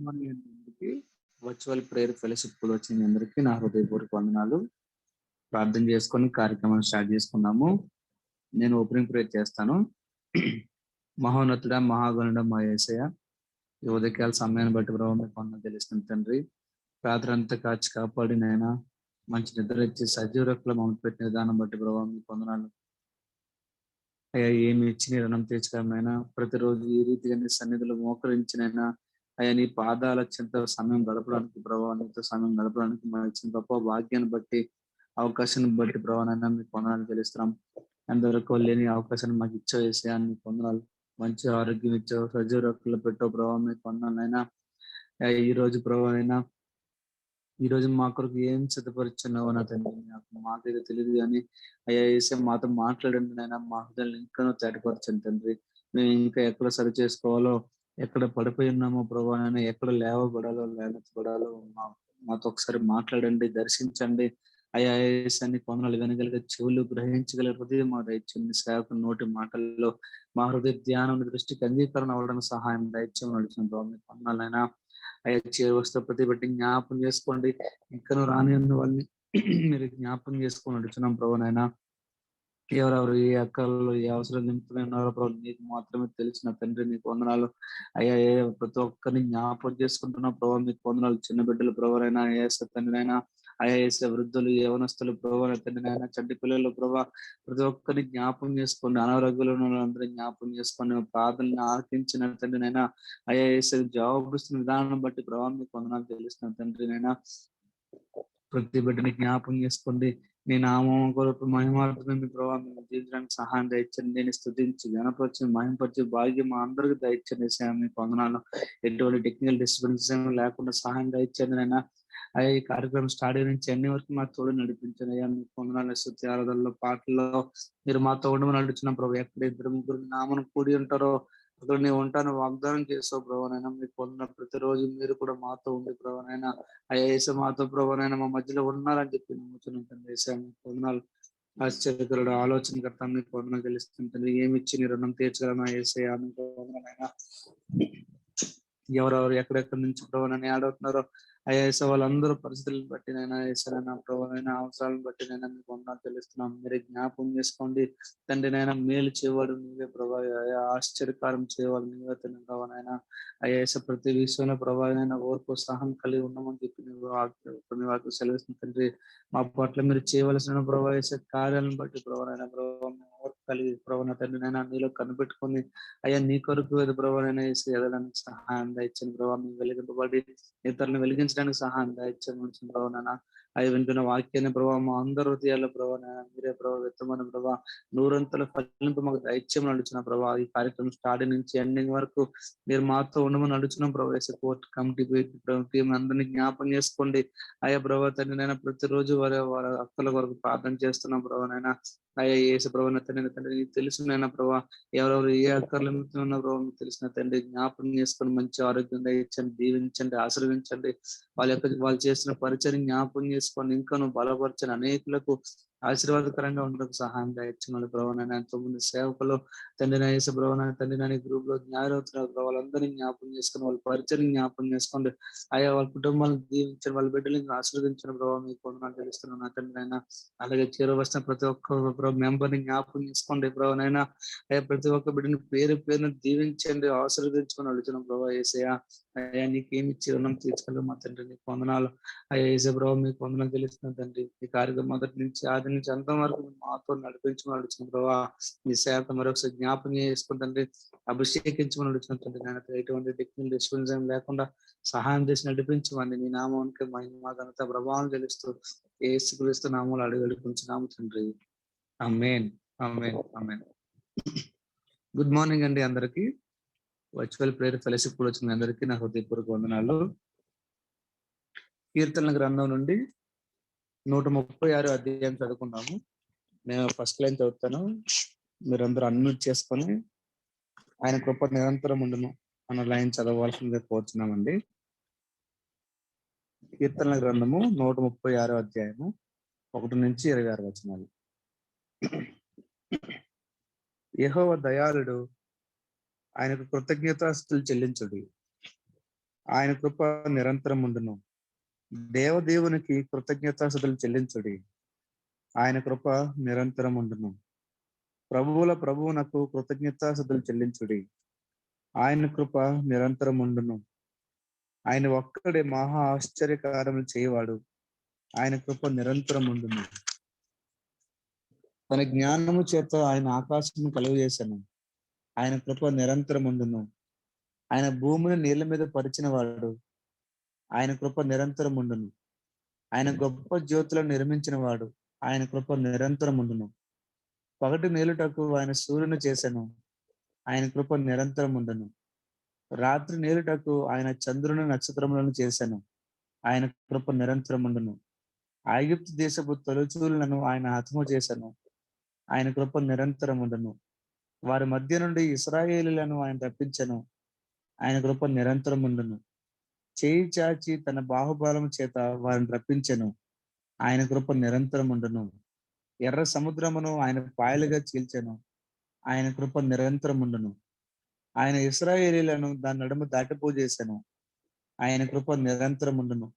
Morning అండి అందరికీ. Virtual prayer fellowship వచ్చిన మీ అందరికీ నా హృదయపూర్వక వందనాలు. ప్రార్థన చేసుకొని కార్యక్రమాన్ని స్టార్ట్ చేసుకున్నాము. నేను ఓపెనింగ్ ప్రేయర్ చేస్తాను. మహోన్నతుడా, మహాగణుడ, మా యేసయ్య, ఈ ఉదయకాల సమయాన్ని బట్టి ప్రభావ మీకు వందనాలు తెలుస్తుంది తండ్రి. రాత్రి అంతా కాచి కాపాడి నాయనా మంచి నిద్ర ఇచ్చి సజీవరకులు మమ్మల్ని పెట్టిన విధానం బట్టి ప్రభావ మీకు వందనాలు. అయ్యా ఏమి ఇచ్చి నీ రుణం తీర్చడమైనా ప్రతిరోజు ఈ రీతిగా నీ సన్నిధిలో మోకరించినైనా అయ్యా నీ పాదాల చింత సమయం గడపడానికి ప్రభావ నీతో సమయం గడపడానికి మా ఇచ్చిన గొప్ప భాగ్యాన్ని బట్టి అవకాశాన్ని బట్టి ప్రభావనైనా మీకు వందనాలు తెలుస్తున్నాం. ఎంతవరకు లేని అవకాశాన్ని మాకు ఇచ్చే విషయాన్ని పొందనాలు. మంచి ఆరోగ్యం ఇచ్చావు, సజీవ రక్కులు పెట్టావు ప్రభావం మీకు వందనాలైనా. ఈ రోజు ప్రభావైనా ఈ రోజు మా కొరకు ఏం సిద్ధపరిచున్నావో నా తండ్రి మాకైతే తెలియదు, కానీ అయ్యా వేసే మాతో మాట్లాడండి నైనా మా హృదయాన్ని ఇంకా తేటపరచండి తండ్రి. మేము ఇంకా ఎక్కడ సరి చేసుకోవాలో, ఎక్కడ పడిపోయి ఉన్నామో ప్రభావైనా, ఎక్కడ లేవబడాలో లేనబడాలో మాతో ఒకసారి మాట్లాడండి, దర్శించండి. అయ్యా ఏసాన్ని కొందనాలు వినగలిగే చెవులు, గ్రహించగల హృదయం మా దయచేయండి. సేవకు నోటి మాటల్లో మా హృదయ ధ్యానం దృష్టికి అంగీకరణ అవ్వడానికి సహాయం దయచేయమని నడుచున్న ప్రభావ మీకు వందనాలైనా. అయ్యా చేరు వస్తే ప్రతి బట్టి జ్ఞాపం చేసుకోండి. ఇంకా రాని ఉన్న వాళ్ళని మీరు జ్ఞాపం చేసుకొని నడుచున్నాం ప్రభావనైనా. ఎవరెవరు ఏ అక్కల్లో ఏ అవసరం నిమిత్తమే ఉన్నారో ప్రభు నీకు మాత్రమే తెలిసిన తండ్రి నీకు వందనాలు. అయ్యా ప్రతి ఒక్కరిని జ్ఞాపకం చేసుకుంటున్న ప్రభావ మీకు వందనాలు. చిన్న బిడ్డలు ప్రభావైనా ఏస తండ్రినైనా, అయా వేసే వృద్ధులు, యవనస్తులు ప్రభావ తండ్రినైనా, చంటి పిల్లలు ప్రభావ ప్రతి ఒక్కరిని జ్ఞాపకం చేసుకోండి. అనారోగ్యంలో ఉన్న అందరినీ జ్ఞాపకం చేసుకోండి. ప్రార్థనని ఆలకించిన తండ్రినైనా, అయా వేసే జవాబిస్తున్న విధానం బట్టి ప్రభావం మీకు వందనాలు తెలుస్తున్న తండ్రినైనా. ప్రతి బిడ్డని జ్ఞాపకం చేసుకోండి. నీ నామం కొరకు మహిమార్థమే మీ ప్రభావం మేము జీవించడానికి సహాయం దయచండి. నేను స్తుతించి గణపరిచి మహిమపరిచి భాగ్యం మా అందరికి దయచండి. మీకు వందనాలు. ఎటువంటి టెక్నికల్ డిస్టర్బెన్స్ లేకుండా సహాయం దయచండి నైనా. అయ్యా ఈ కార్యక్రమం స్టార్ట్ నుంచి అన్ని వరకు మా తోడు నడిపించండి. అయ్యా మీకు వందనాలు. స్తుతి ఆరాధనలో పాటల్లో మీరు మాతో ఉండమని నడుచున్న ప్రభు. ఎక్కడ ఇద్దరు ముగ్గురు నామను కూడి ఉంటారో అక్కడ నేను ఉంటాను వాగ్దానం చేస్తావు ప్రభావనైనా. మీకు పొందిన ప్రతిరోజు మీరు కూడా మాతో ఉండి ప్రభావనైనా అయ్యా ఏసే మాతో ప్రభావనైనా మా మధ్యలో ఉన్నారని చెప్పి నమ్ముతున్నాను. ఏసే పొందనాలు. ఆశ్చర్యకరుడు ఆలోచనకర్త మీకు వందనం తెలుస్తుంటుంది. ఏమి ఇచ్చి నీ రుణం తీర్చగలనా ఏసే వందనైనా. ఎవరెవరు ఎక్కడెక్కడి నుంచి ప్రభావనని ఆడవుతున్నారో అయ్యా వేసే వాళ్ళందరూ పరిస్థితులను బట్టి నైనా వేసారైనా ప్రభావైనా అవసరాలను బట్టి నైనా మీకు వందనాలు తెలుస్తున్నాం. మీరే జ్ఞాపకం చేసుకోండి తండ్రి నైనా. మేలు చేయవాడు నీవే ప్రభావ, ఆశ్చర్యకారం చేయవాడు నీవే తండ్రి ప్రభావనైనా. అయ్యా వేసే ప్రతి విషయంలో ప్రభావైనా ఓర్పు సహం కలిగి ఉన్నామని చెప్పి కొన్ని వాటికి సెలవుస్తుంది తండ్రి. మా పట్ల మీరు చేయవలసిన ప్రభావ వేసే కార్యాలను బట్టి ప్రభావైనా ప్రభావం ఓర్పు కలిగి ప్రభావ తండ్రినైనా నీలో కనిపెట్టుకొని అయ్యా నీ కొరకు ప్రభావైనా వేసి ఎదడానికి సహాయం దయచండి ప్రభావ. మేము వెలిగింపబడి ఇతరులను వెలిగించడానికి సహాయం దయచండి ప్రభావనైనా. అవి వింటున్న వాక్యాన్ని ప్రభావ మా అందరి హృదయాల్లో ప్రభావనైనా మీరే ప్రభావ వ్యక్తమైన ప్రభావ నూరంతల ఫలింపు మాకు దైత్యం నడుచున్న ప్రభావ. ఈ కార్యక్రమం స్టార్టింగ్ నుంచి ఎండింగ్ వరకు మీరు మాతో ఉండమని నడుచున్నాం ప్రభావ. కోర్ట్ కమిటీ టీం అందరినీ జ్ఞాపం చేసుకోండి. అయ్యా ప్రభావ తండ్రినైనా ప్రతిరోజు వారి అక్కల వరకు ప్రార్థన చేస్తున్నాం ప్రభావనైనా. అయ్యా ఏసు ప్రభావ తండ్రి తెలుసునైనా ప్రభావ ఎవరెవరు ఏ అక్కర్ల ఉన్న ప్రభావం తెలిసిన తండ్రి జ్ఞాపకం చేసుకొని మంచి ఆరోగ్యం దయచండి, దీవించండి, ఆశీర్వించండి. వాళ్ళు చేస్తున్న పరిచయం జ్ఞాపకం చేసుకొని ఇంకా బలపరచని అనేకులకు ఆశీర్వాదకరంగా ఉండడానికి సహాయం దయచున్నాడు ప్రభావనైనా. ఎంతో మంది సేవకులు తండ్రి నేస ప్రభావ తండ్రి నాని గ్రూప్ లో జ్ఞానవుతున్నారు ప్రభావ. వాళ్ళందరినీ జ్ఞాపకం చేసుకుని వాళ్ళ పరిచయం జ్ఞాపకం చేసుకోండి. అయ్యా వాళ్ళ కుటుంబాలను దీవించండి, వాళ్ళ బిడ్డలను ఆశీర్వదించిన ప్రభావం మీకు వందనాలు తెలుస్తున్నాను నా తండ్రి అయినా. అలాగే చేరవస్తున్న ప్రతి ఒక్క మెంబర్ ని జ్ఞాపకం చేసుకోండి ప్రభావనైనా. అయ్యా ప్రతి ఒక్క బిడ్డని పేరు పేరును దీవించండి, ఆశీర్వదించుకొని అడుగుతున్నాం ప్రభావ. ఏసయ్యా అయ్యా నీకేమి ఇచ్చి రుణం తీర్చుకోలేదు మా తండ్రి నీకు వందనాలు. అయ్యా ఏసే ప్రభావ మీకు వందనం తెలుస్తుంది తండ్రి. ఈ కార్యక్రమం మొదటి నుంచి ఆది నుంచి అంతం వరకు మాతో నడిపించమని అడుగుతున్నాం ప్రభావ. మీ సేవకు మరొకసారి జ్ఞాపకం చేసుకుంటే అభిషేకించమని అడుగుతున్నాం తండ్రి. నేను ఎటువంటి టెక్నికల్ డిస్టర్బెన్స్ లేకుండా సహాయం చేసి నడిపించమని నీ నామానికి మహిమ ఘనత ప్రభావం తెలుస్తూ యేసుక్రీస్తు నామములో అడుగుకుంటున్నాము తండ్రి. ఆమేన్, ఆమేన్, ఆమేన్. గుడ్ మార్నింగ్ అండి అందరికి. వర్చువల్ ప్రేయర్ ఫెలోషిప్ వచ్చిన అందరికీ నా హృదయపూర్వక వందనాలు. కీర్తనల గ్రంథం నుండి 136 అధ్యాయం చదువుకున్నాము. నేను ఫస్ట్ లైన్ చదువుతాను, మీరందరూ అన్మ్యూట్ చేసుకొని ఆయన కృప నిరంతరం ఉండును అన్న లైన్ చదవవలసిందిగా కోరుచున్నామండి. కీర్తనల గ్రంథము 136 అధ్యాయము 1 నుంచి 26 వచనాలు. యెహోవా దయాళుడు, ఆయనకు కృతజ్ఞతాస్తుతులు చెల్లించుడి. ఆయన కృప నిరంతరం ఉండును. దేవదేవునికి కృతజ్ఞతాస్తుతులు చెల్లించుడి. ఆయన కృప నిరంతరం ఉండును. ప్రభువుల ప్రభువునకు కృతజ్ఞతాస్తుతులు చెల్లించుడి. ఆయన కృప నిరంతరం ఉండును. ఆయన ఒక్కడే మహా ఆశ్చర్యకారములు చేయవాడు. ఆయన కృప నిరంతరం ఉండును. తన జ్ఞానము చేత ఆయన ఆకాశము కలుగజేశాను. ఆయన కృప నిరంతరం ఉండును. ఆయన భూమిని నీళ్ల మీద పరిచిన వాడు. ఆయన కృప నిరంతరం ఉండును. ఆయన గొప్ప జ్యోతులను నిర్మించిన వాడు. ఆయన కృప నిరంతరం ఉండును. పగటి నేలుటకు ఆయన సూర్యుని చేశాను. ఆయన కృప నిరంతరం ఉండును. రాత్రి నేలుటకు ఆయన చంద్రుని నక్షత్రములను చేశాను. ఆయన కృప నిరంతరం ఉండును. ఐగుప్తు దేశపు తొలిచూలను ఆయన హతము చేశాను. ఆయన కృప నిరంతరం ఉండును. వారి మధ్య నుండి ఇశ్రాయేలీయులను ఆయన రప్పించెను. ఆయన కృప నిరంతరం ఉండును. చేయి చాచి తన బాహుబలము చేత వారిని రప్పించెను. ఆయన కృప నిరంతరం ఉండును. ఎర్ర సముద్రమును ఆయన పాయలుగా చీల్చెను. ఆయన కృప నిరంతరం ఉండును. ఆయన ఇశ్రాయేలీయులను దాని నడుమ దాటిపోజేశాను. ఆయన కృప నిరంతరం ఉండును.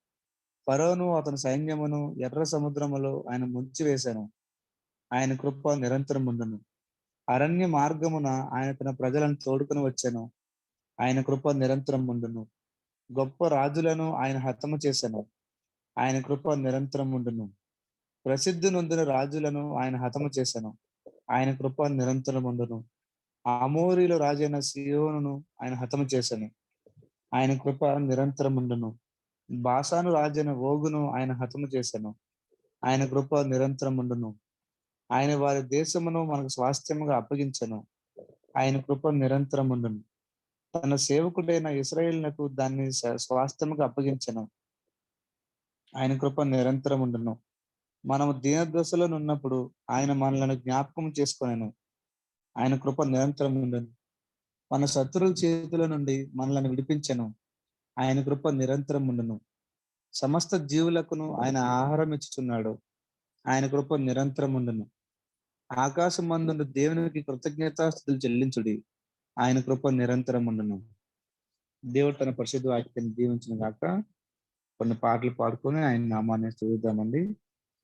ఫరోను అతని సైన్యమును ఎర్ర సముద్రములో ఆయన ముంచివేశాను. ఆయన కృప నిరంతరం ఉండును. అరణ్య మార్గమున ఆయన తన ప్రజలను తోడుకొని వచ్చాను. ఆయన కృప నిరంతరం ఉండును. గొప్ప రాజులను ఆయన హతము చేశాను. ఆయన కృప నిరంతరం ఉండును. ప్రసిద్ధి నొందిన రాజులను ఆయన హతము చేశాను. ఆయన కృప నిరంతరం ఉండును. అమోరీలో రాజైన సీయోనును ఆయన హతము చేశాను. ఆయన కృప నిరంతరం ఉండును. బాషాను రాజైన ఓగును ఆయన హతము చేశాను. ఆయన కృప నిరంతరం ఉండును. ఆయన వారి దేశమును మనకు స్వాస్థ్యముగా అప్పగించను. ఆయన కృప నిరంతరం ఉండును. తన సేవకుడైన ఇశ్రాయేలునకు దాన్ని స్వాస్థ్యముగా అప్పగించను. ఆయన కృప నిరంతరం ఉండును. మనము దీనదశలో ఉన్నప్పుడు ఆయన మనలను జ్ఞాపకం చేసుకొనెను. ఆయన కృప నిరంతరం ఉండును. మన శత్రువుల చేతుల నుండి మనలను విడిపించెను. ఆయన కృప నిరంతరం ఉండును. సమస్త జీవులకును ఆయన ఆహారం ఇచ్చుచున్నాడు. ఆయన కృప నిరంతరం ఉండును. ఆకాశం మందుండు దేవునికి కృతజ్ఞతాస్తుతులు చెల్లించుడి. ఆయన కృప నిరంతరం ఉండును. దేవుడు తన పరిశుద్ధ వాక్యాన్ని దీవించిన గాక. కొన్ని పాటలు పాడుకొని ఆయన నామాన్ని స్తుతిద్దామండి.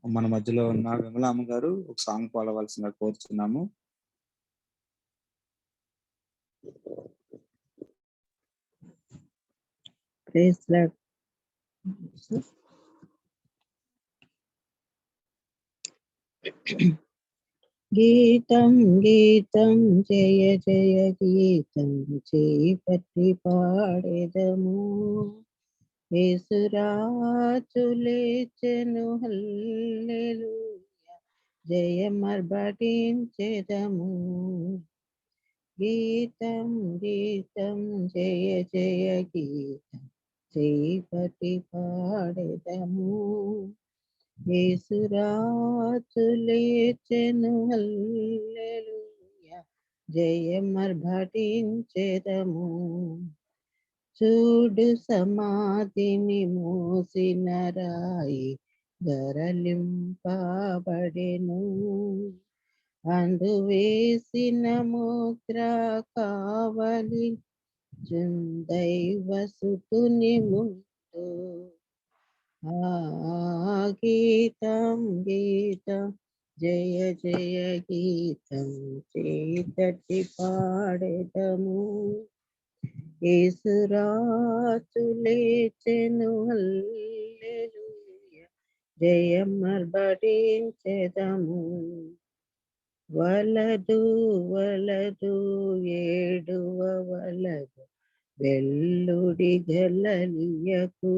మన మధ్యలో ఉన్న విమలామ్మ గారు ఒక సాంగ్ పాడవలసిందిగా కోరుచున్నాము. Praise Lord. గీతం గీతం జయ జయ గీతం చేపట్టి పాడెదము. యేసురాజు లేచెను హల్లెలూయా, జయమర్భటించెదము. గీతం గీతం జయ జయ గీతం చేపట్టి పాడెదము. యేసురాజు లేచెను హల్లెలూయా, జయమర్భటించెదము. చూడు సమాధిని మోసిన రాయి ధరలింపబడెను. అందువేసిన ముద్ర కావలి దైవ సుతుని ముందు. గీతం గీతం జయ జయ గీతం చేతటి పాడెదము. యేసురాజు లేచెను హల్లెలూయా, జయమర్భటించెదము. వలదు వలదు ఏడువ వలదు వెల్లుడి గలలియకు.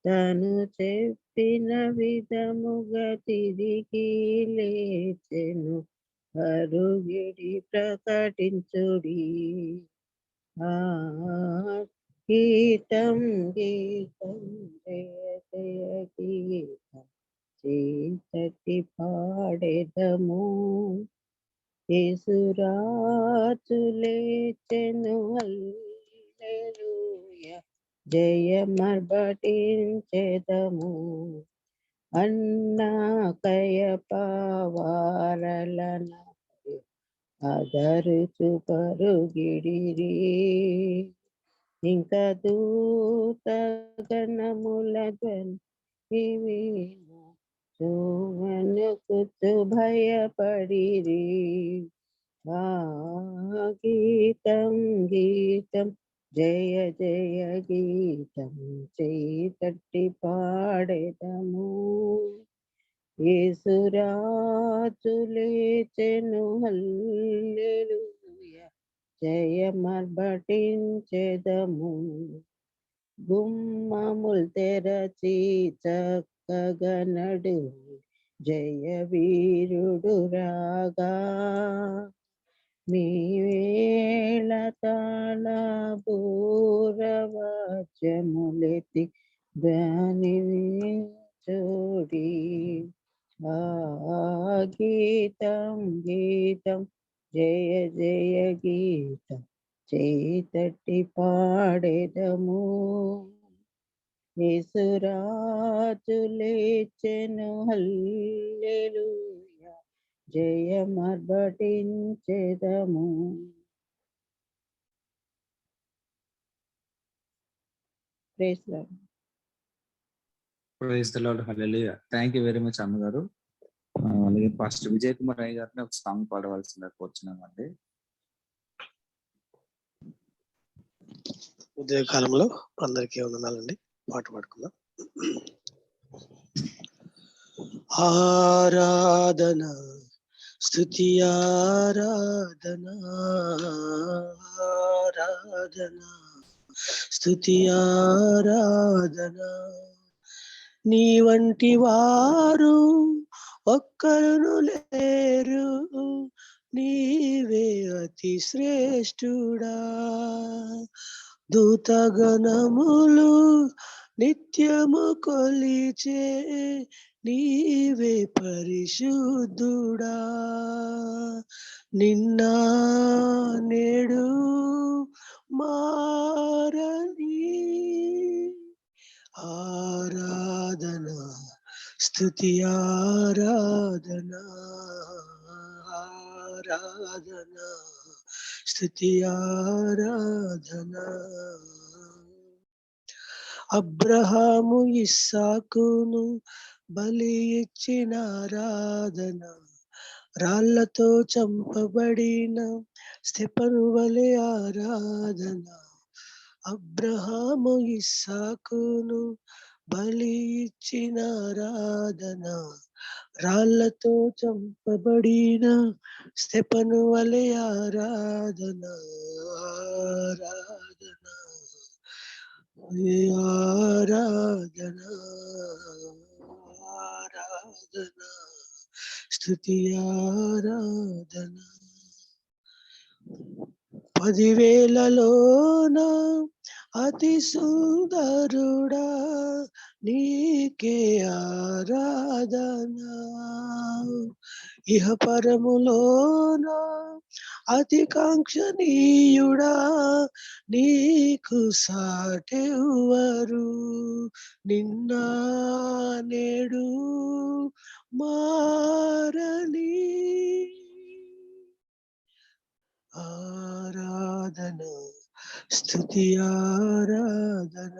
తను చెప్పిన విధముగా తిరిగి లేచెను, అరుగిడి ప్రకటించుడి. గీతం గీతం జయ జయ గీతం చేతటి పాడెదము. యేసురాజు లేచెను హల్లెలూయా, జయమర్భటించెదము. అన్నా కయపవారలన అదరుచు పరుగిడిరి. ఇంకా దూత గణముల ధ్వని విను వణుకుచు భయపడిరి. ఆ గీతం గీతం జయ జయ గీతం చేయి తట్టి పాడెదము. యేసురాజు లేచెను హల్లెలూయా జయమర్భటించెదము. గుమ్మముల్ తెరచి చక్కగా నడు జయ వీరుడు రాగా. మీ వేళ తాళ బూరవాద్యములెత్తి దాని చోడి. ఆ గీతం గీతం జయ జయ గీతం చేయి తట్టి పాడెదము. యేసురాజు లేచెను హల్లెలూయా జయమర్భటించెదము. Praise Lord. Praise the Lord, హల్లెలూయా. థ్యాంక్ యూ వెరీ మచ్ అమ్మగారు. అలాగే పాస్టర్ విజయ్ కుమార్ అయ్య గారిని ఒక సాంగ్ పాడవలసిందిగా కోరుచున్నామండి. ఉదయకాలంలో అందరికీ వందనాలండి. పాట పాడుకుందాం. ఆరాధన స్తుతి ఆరాధన ఆరాధన స్తుతి ఆరాధన. నీ వంటి వారు ఒక్కరును లేరు, నీవే అతి శ్రేష్ఠుడా. దూతగణములు నిత్యము కొలిచే నీవే పరిశుద్ధుడా. నిన్న నేడు మారని ఆరాధన స్తుతి ఆరాధన ఆరాధన స్తుతి ఆరాధన. అబ్రహాము ఇస్సాకును బలి ఇచ్చిన ఆరాధన, రాళ్లతో చంపబడిన స్తెఫను వలె ఆరాధన. అబ్రహాము ఇస్సాకును బలి ఇచ్చిన ఆరాధన, రాళ్లతో చంపబడిన స్తెఫను వలె ఆరాధన ఆరాధన ఆరాధన ఆరాధన స్తుతి ఆరాధన. 10,000లోన అతి సుందరుడా నీకే ఆరాధన. ఇహ పరములోన అతి కాంక్షణీయుడా నీకు సాటెవ్వరు. నిన్న నేడు మారని ఆరాధన స్తుతి ఆరాధన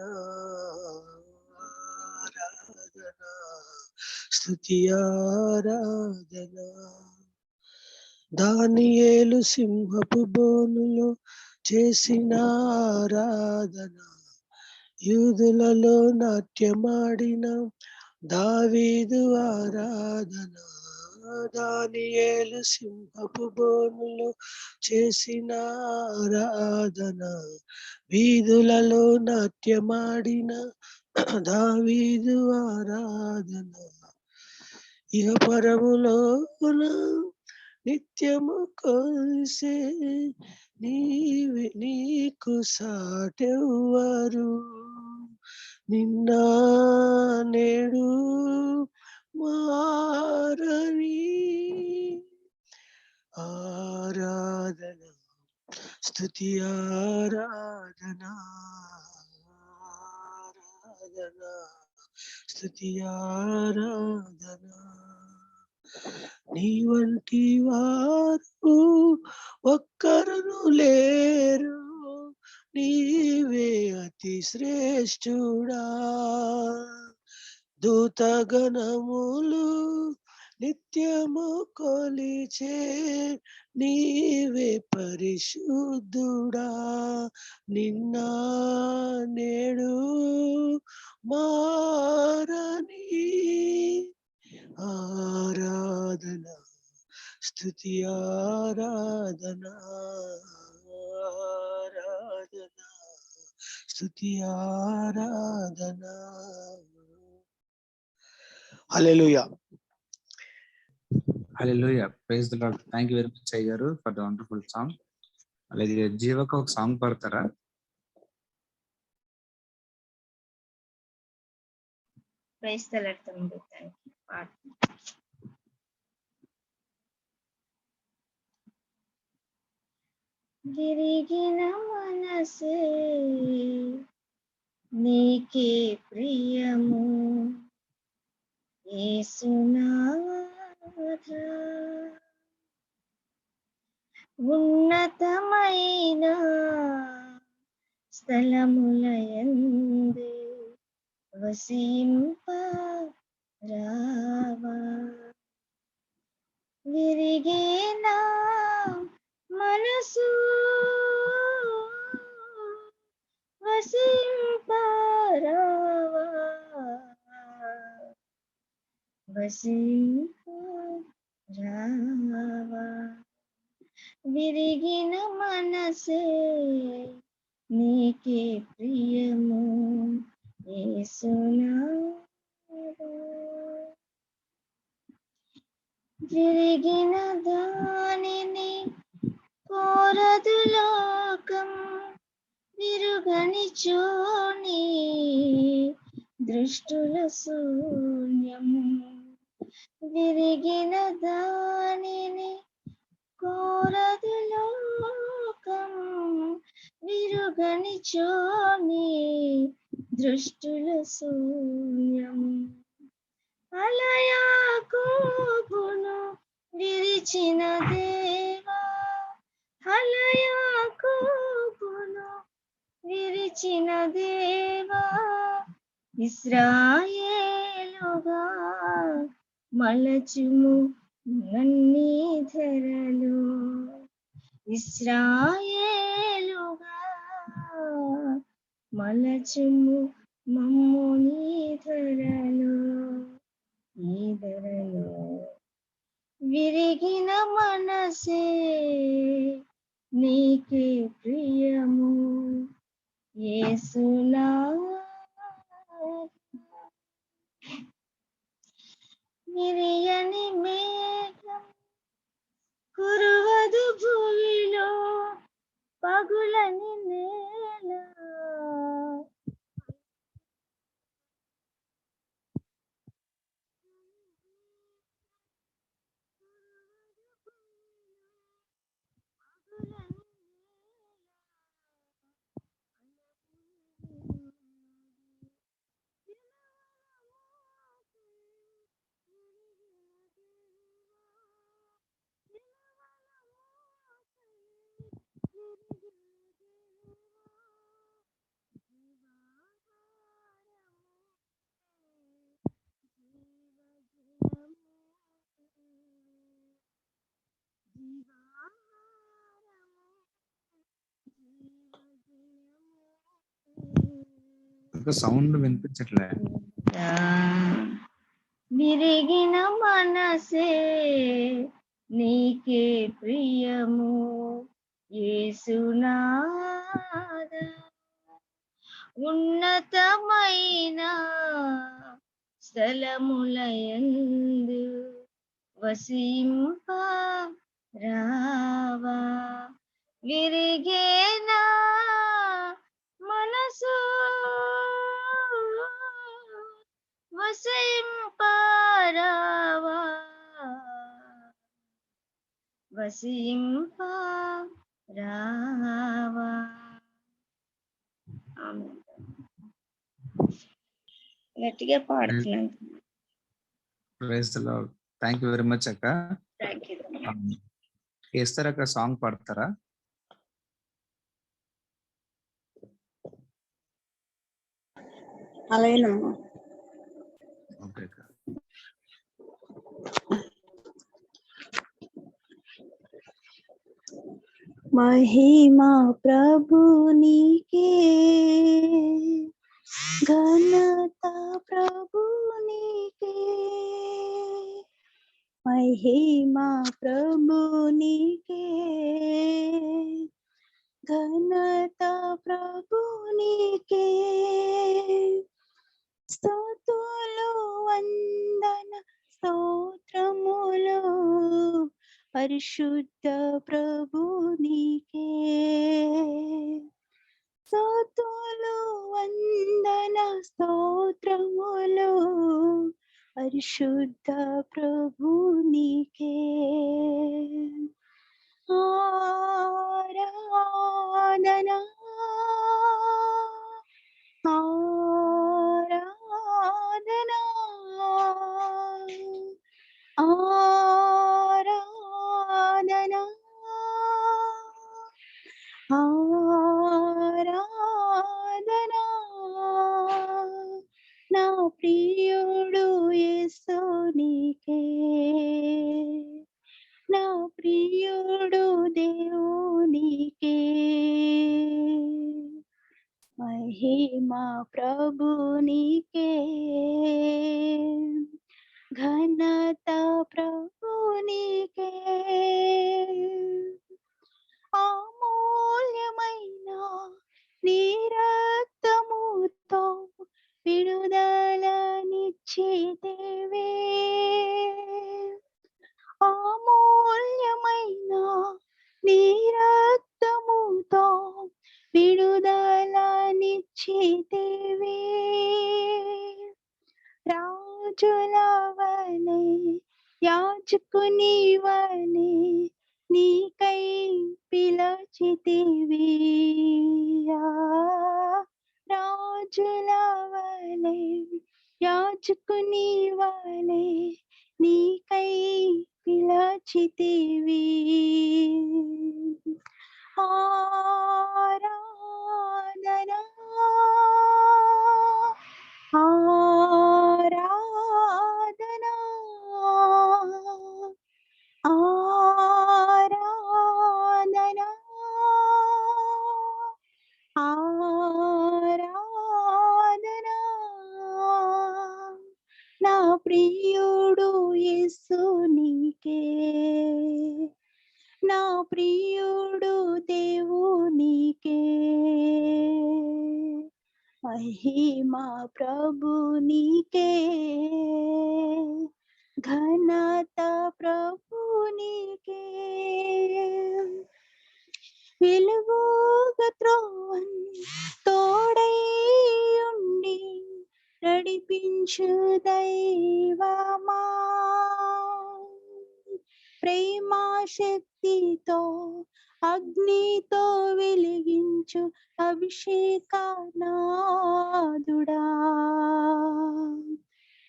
ఆరాధన స్తుతి ఆరాధన. దానియేలు సింహపు బోనులో చేసిన ఆరాధన, యూదులలో నాట్యమాడిన దావీదు ఆరాధన. దానియేలు సింహపు బోనులో చేసిన ఆరాధన, వీధులలో నాట్యమాడిన దావీదు ఆరాధన. ఇహ పరములోన నిత్యము కొలిసే నీవే నీకు సాటెవ్వరు. నిన్న నేడు మారని ఆరాధన స్తుతి ఆరాధన ఆరాధన స్తుతి ఆరాధన. నీ వంటి వారు ఒక్కరును లేరు, నీవే అతి శ్రేష్ఠుడా. దూతగణములు నిత్యము కొలిచే నీవే పరిశుద్ధుడా. నిన్న నేడు మారని ఆరాధన స్తుతి ఆరాధన ఆరాధన స్తుతి ఆరాధన. హల్లెలూయా. హల్లెలూయా. Praise the Lord. Thank you very much అయ్య గారు ఫర్ ద వండర్ఫుల్ సాంగ్. అలాగే జీవకు ఒక సాంగ్ పాడతారా? ప్రైజ్ ది లార్డ్ తమ్ముడు. Thank you. విరిగిన మనసే నీకే ప్రియము యేసునాథా. ఉన్నతమైన స్థలములయందు వసింపరావా. విరిగిన మనసు వసింపరావా. వసింపరావా. విరిగిన మనసే నీకే ప్రియము యేసునాథా. విరిగిన దానిని కోరదు లోకం, విరుగని చోని దృష్టుల శూన్యం. విరిగిన దానిని కోరదు లోకం, విరుగని చోని దృష్టుల శూన్యం. అలయాకోబును విరిచిన దేవా, అలయాకోబును విరిచిన దేవా, ఇశ్రాయేలుగా మలచుము నన్ని ధరలు. ఇశ్రాయేలుగా మలచుము మమ్ము నీ ధరలు, ఈ ధరలు. విరిగిన మనసే నీకే ప్రియము యేసునాథా. విరియని మేఘం కురువదు భూమిలో, పగులని నేల ఇంకా సౌండ్ వినిపించట్లే. విరిగిన మనసే నీకే ప్రియము యేసునాథా. ఉన్నతమైన స్థలములయందు వసింపరావా. విరిగిన మనసు వసింపరావా. వసింపరావా. ఆమేన్. గట్టిగా పాడుతున్నాను. Praise the Lord. Thank you very much అక్క. Thank you. ఎస్తర్ అక్క సాంగ్ పాడతారా? అలాగేనమ్మా. ఓకే. महिमा प्रभु नीके, घनता प्रभु नीके, महिमा प्रभु नीके, घनता प्रभु नीके, स्तोत्रुలు వందన స్తోత్రములు పరిశుద్ధ ప్రభు నీకే, స్తోత్రులు వందన స్తోత్రములు పరిశుద్ధ ప్రభు నీకే, ఆరాధన ఆరాధన ఆరాధన ఆరాధన నా ప్రియుడు యేసు నీకే, నా ప్రియుడు దేవునికే, महिमा प्रभु नीके, घनता प्रभु नीके, అమూల్యమైన నీ రక్తముతో విడుదలనిచ్చితివే, అమూల్యమైన నీ రక్తముతో విడుదలనిచ్చితివే, రాజుల వలె యాజకుని వలె నీకై పిలచితివి, రాజుల వలె యాజకుని వలె నీకై పిలచితివి, ఆరాధన ఆరాధన ఆరాధన ఆరాధన నా ప్రియుడు యేసు నీకే, నా ప్రియుడు దేవునికే, महिमा प्रभु नीके, घनता प्रभु नीके, వెలుగుగా త్రోవన్ తోడై ఉండి నడిపించు దైవమా, ప్రేమా శక్తితో అగ్నితో వెలిగించు అభిషేకనాదుడా,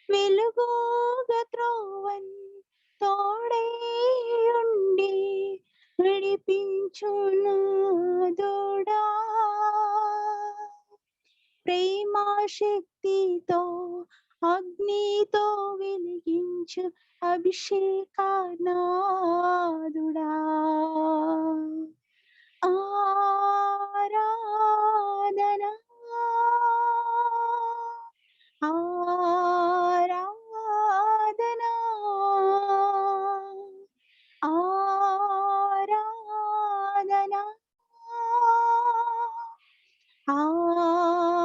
వెలుగుగా త్రోవన్ తోడై ఉండి నడిపించునాదుడా, ప్రేమా శక్తితో అగ్నితో వెలిగించు అభిషేకనాదుడా, ఆరాధన ఆరాధన ఆరాధన ఆరాధన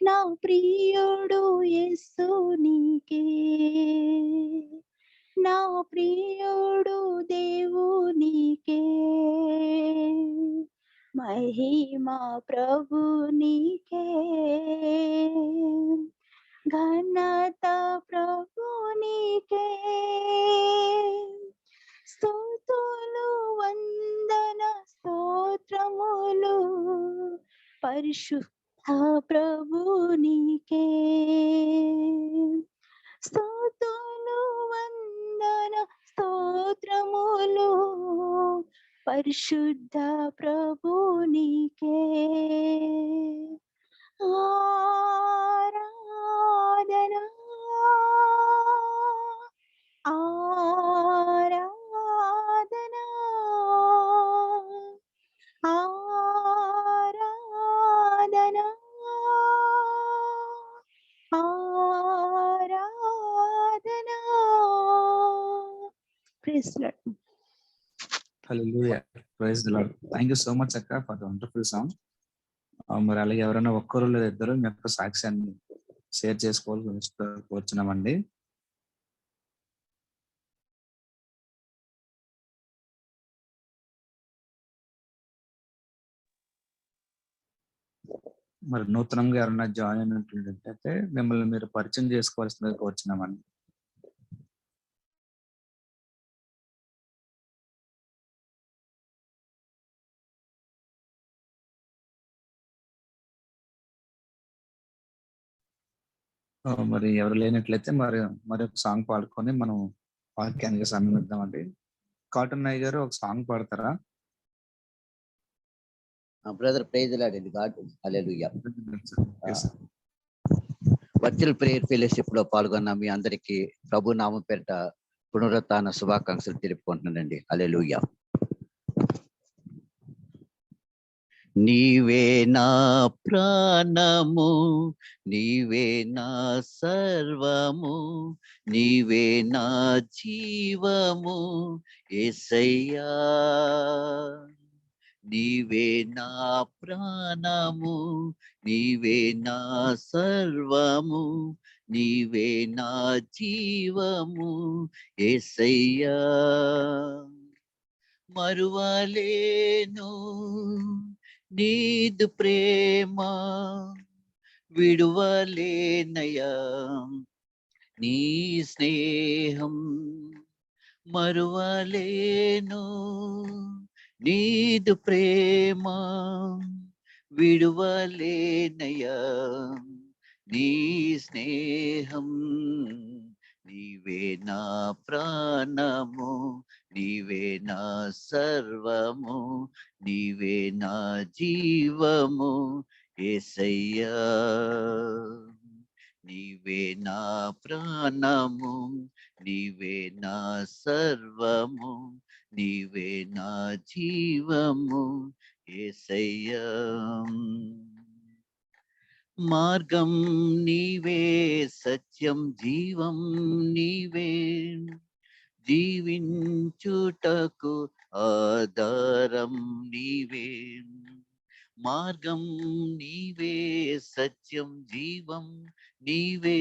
నా ప్రియుడు యేసు నీకే, నా ప్రియుడు దేవునికే, महिमा प्रभु नीके, घनता प्रभु नीके, स्तोत्रुలు వందన స్తోత్రములు పరిశుద్ధ ప్రభు నీకే, స్తోత్రులు వందన స్తోత్రములు పరిశుద్ధ ప్రభునికే ఆరాధన ఆరాధన ఆరాధన ఆరాధన. Praise Lord. Hallelujah, praise the Lord. Thank you so much అక్క ఫర్ ద వండర్ఫుల్ సాంగ్. మరి అలాగే ఎవరైనా ఒక్కరు లేదా ఇద్దరు మీ యొక్క సాక్ష్యాన్ని షేర్ చేసుకోవాలని కోరుచున్నామండి. మరి నూతనంగా ఎవరైనా జాయిన్ అయినట్లయితే మిమ్మల్ని మీరు పరిచయం చేసుకోవాల్సిందిగా కోరుచున్నామండి. మరి ఎవరు లేనట్లయితే మరి ఒక సాంగ్ పాడుకొని మనం వాక్యానికి సమయం ఇద్దామండి. కాటన్ నాయ్ గారు ఒక సాంగ్ పాడతారా? బ్రదర్ ప్రైజ్ లార్డ్ అండి. గాడ్ హల్లెలూయా. Yes, sir. Virtual prayer fellowship లో పాల్గొన్న మీ అందరికీ ప్రభు నామం పేరిట పునరుత్థాన శుభాకాంక్షలు తెలుపుకుంటున్నానండి. హల్లెలూయా. నీవే నా ప్రాణము, నీవే నా సర్వము, నీవే నా జీవము యేసయ్యా. నీవే నా ప్రాణము, నీవే నా సర్వము, నీవే నా జీవము యేసయ్యా. మరువలేను నీదు ప్రేమ, విడువలేనయా నీ స్నేహం. మరువలేను నీదు ప్రేమ, విడువలేనయా నీ స్నేహం. నీవే నా ప్రాణము, నీవే నా సర్వము, నీవే నా జీవము యేసయ్యా. నీవే నా ప్రాణము, నీవే నా సర్వము, నీవే నా జీవము యేసయ్యా. మార్గం నీవే, సత్యం జీవం నీవే, జీవించుటకు ఆధారం నీవే. మార్గం నీవే, సత్యం జీవం నీవే,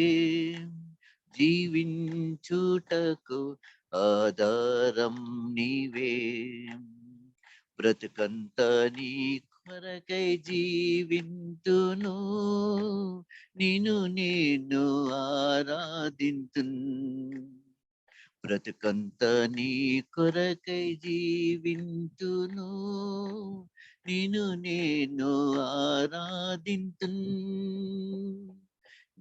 జీవించుటకు ఆధారం నీవే. బ్రతుకంత నీ కొరకై జీవింతును, నిన్ను నేను ఆరాధింతున్. బ్రతుకంత నీ కొరకై జీవింతును, నిన్ను నేను ఆరాధింతున్.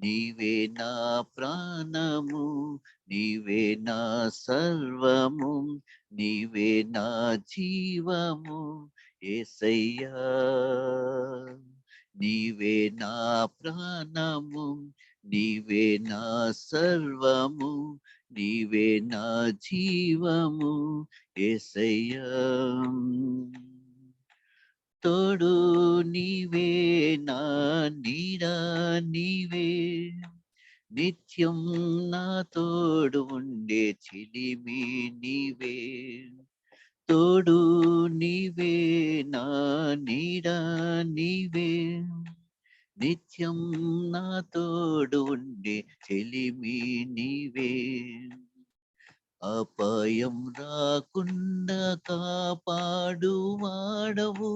నీవే నా ప్రాణము, నీవే నా సర్వము, నీవే నా జీవము యేసయ్యా. నీవే నా ప్రాణము, నీవే నా సర్వము, నీవే నా జీవము యేసయ్యా. తోడు నీవే, నా నీడ నీవే, నిత్యం నా తోడు ఉండే చిలిమి నీవే. తోడు నీవే, నా నీడ నీవే, నిత్యం నా తోడు ఉండే చెలిమి నీవే. అపాయం రాకుండా కాపాడు వాడవు,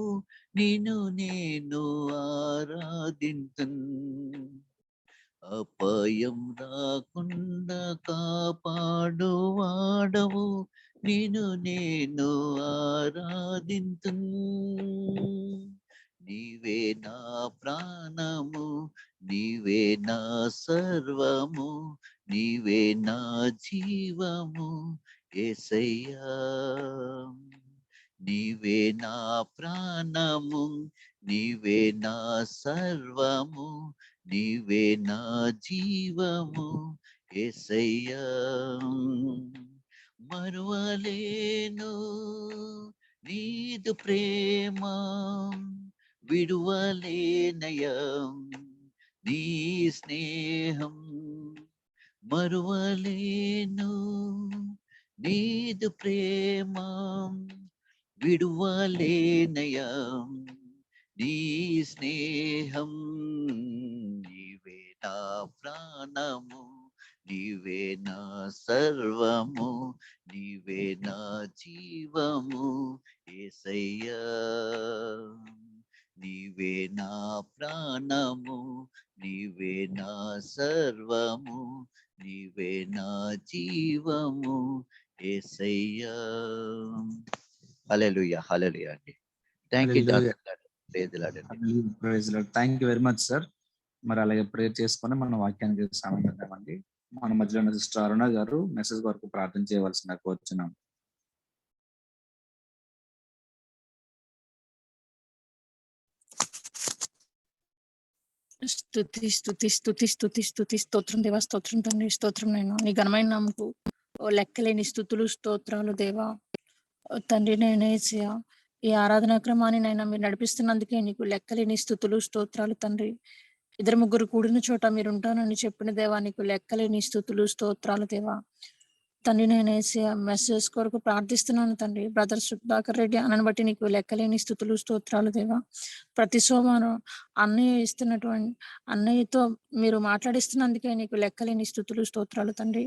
నిన్ను నేను ఆరాధింతున్. అపాయం రాకుండా కాపాడు వాడవు, నిన్ను నేను ఆరాధింతున్. నీవే నా ప్రాణము, నీవే నా సర్వము, నీవే నా జీవము యేసయ్యా. నీవే నా ప్రాణము, నీవే నా సర్వము, నీవే నా జీవము యేసయ్యా. మరువలేను నీదు ప్రేమ, విడువలేనయా నీ స్నేహం. మరువలేను నీదు ప్రేమ, విడువలేనయా నీ స్నేహం. నీవే నా ప్రాణము, నీవే నా సర్వము, నీవే నా జీవము యేసయ్యా. నీవే నా ప్రాణము, నీవే నా సర్వము, నీవే నా జీవము యేసయ్యా. హల్లెలూయా, హల్లెలూయా అండి. Thank you doctor. Praise the Lord అండి. Praise Lord. Thank you very much sir. మరి అలాగే ప్రేయర్ చేసుకొని మన వాక్యానికి సామండి. మన మధ్యలో ఉన్న సిస్టర్ అరుణ గారు మెసేజ్ వరకు ప్రార్థన చేయవలసిన కోరుచున్నాం. స్తుతి స్తుతి స్తుతి స్తుతి స్తుతి స్తోత్రం దేవా, స్తోత్రం తండ్రి, స్తోత్రం నైనా నీ ఘనమైన నామకు లెక్కలేని స్తుతులు స్తోత్రాలు దేవా. తండ్రి నేనేసియా ఈ ఆరాధనా క్రమాన్ని నైనా మీరు నడిపిస్తున్నందుకే నీకు లెక్కలేని స్తుతులు స్తోత్రాలు తండ్రి. 2-3 కూడిన చోట మీరు ఉంటానని చెప్పిన దేవా, నీకు లెక్కలేని స్తుతులు స్తోత్రాలు దేవా. తండ్రి నేనేసియా మెసేజ్ కొరకు ప్రార్థిస్తున్నాను తండ్రి. బ్రదర్ సుధాకర్ రెడ్డి అనని బట్టి నీకు లెక్కలేని స్తుతులు స్తోత్రాలు దేవా. ప్రతి సోమవారం అన్నయ్య ఇస్తున్నటువంటి అన్నయ్యతో మీరు మాట్లాడిస్తున్నందుకే నీకు లెక్కలేని స్తుతులు స్తోత్రాలు తండ్రి.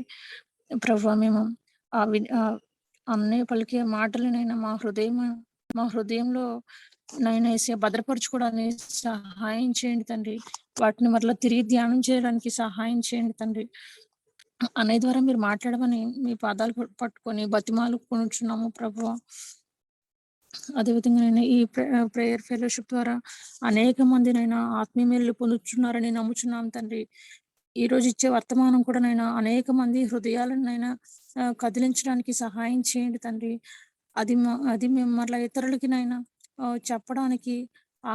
ప్రభువా, మేము ఆ అన్నయ్య పలికే మాటలనైనా మా హృదయంలో నైనా యేసయ్యా భద్రపరచుకోవడానికి సహాయం చేయండి తండ్రి. వాటిని మరలా తిరిగి ధ్యానం చేయడానికి సహాయం చేయండి తండ్రి. అన్నయ్య ద్వారా మీరు మాట్లాడమని మీ పాదాలు పట్టుకొని బతిమాలు కొనుచున్నాము ప్రభువా. అదేవిధంగా నేను ఈ ప్రేయర్ ఫెలోషిప్ ద్వారా అనేక మందినైనా ఆత్మీయ మేలు పొందుతున్నారని నమ్ముచున్నాం తండ్రి. ఈ రోజు ఇచ్చే వర్తమానం కూడా నైనా అనేక మంది హృదయాలనైనా కదిలించడానికి సహాయం చేయండి తండ్రి. అది మేము మరలా ఇతరులకి నైనా చెప్పడానికి ఆ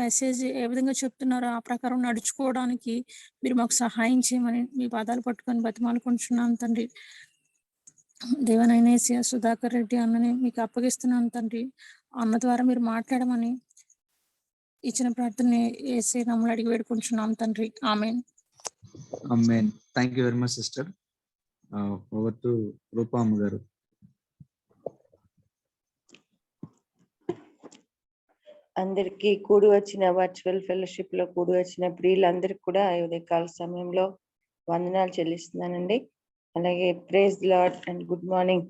మెసేజ్ ఏ విధంగా చెప్తున్నారో ఆ ప్రకారం నడుచుకోవడానికి మీరు మాకు సహాయం చేయమని మీ పాదాలు పట్టుకొని బతిమాలుకుంటున్నాం తండ్రి. దేవనైనా యేసయ్యా సుధాకర్ రెడ్డి అన్నని మీకు అప్పగిస్తున్నాను తండ్రి. అన్న ద్వారా మీరు మాట్లాడమని ఇచ్చిన ప్రార్థన యేసయ్య నామములో అడిగి వేడుకుంటున్నాం తండ్రి. ఆమేన్. ఆమేన్. Thank you very much sister. Over to Rupamma గారు. అందరికి కూడి వచ్చిన వర్చువల్ ఫెలోషిప్ లో కూడి వచ్చిన ప్రియులందరికీ కూడా ఉదయకాల సమయంలో వందనాలు చెల్లిస్తున్నానండి. అలాగే praise Lord and good morning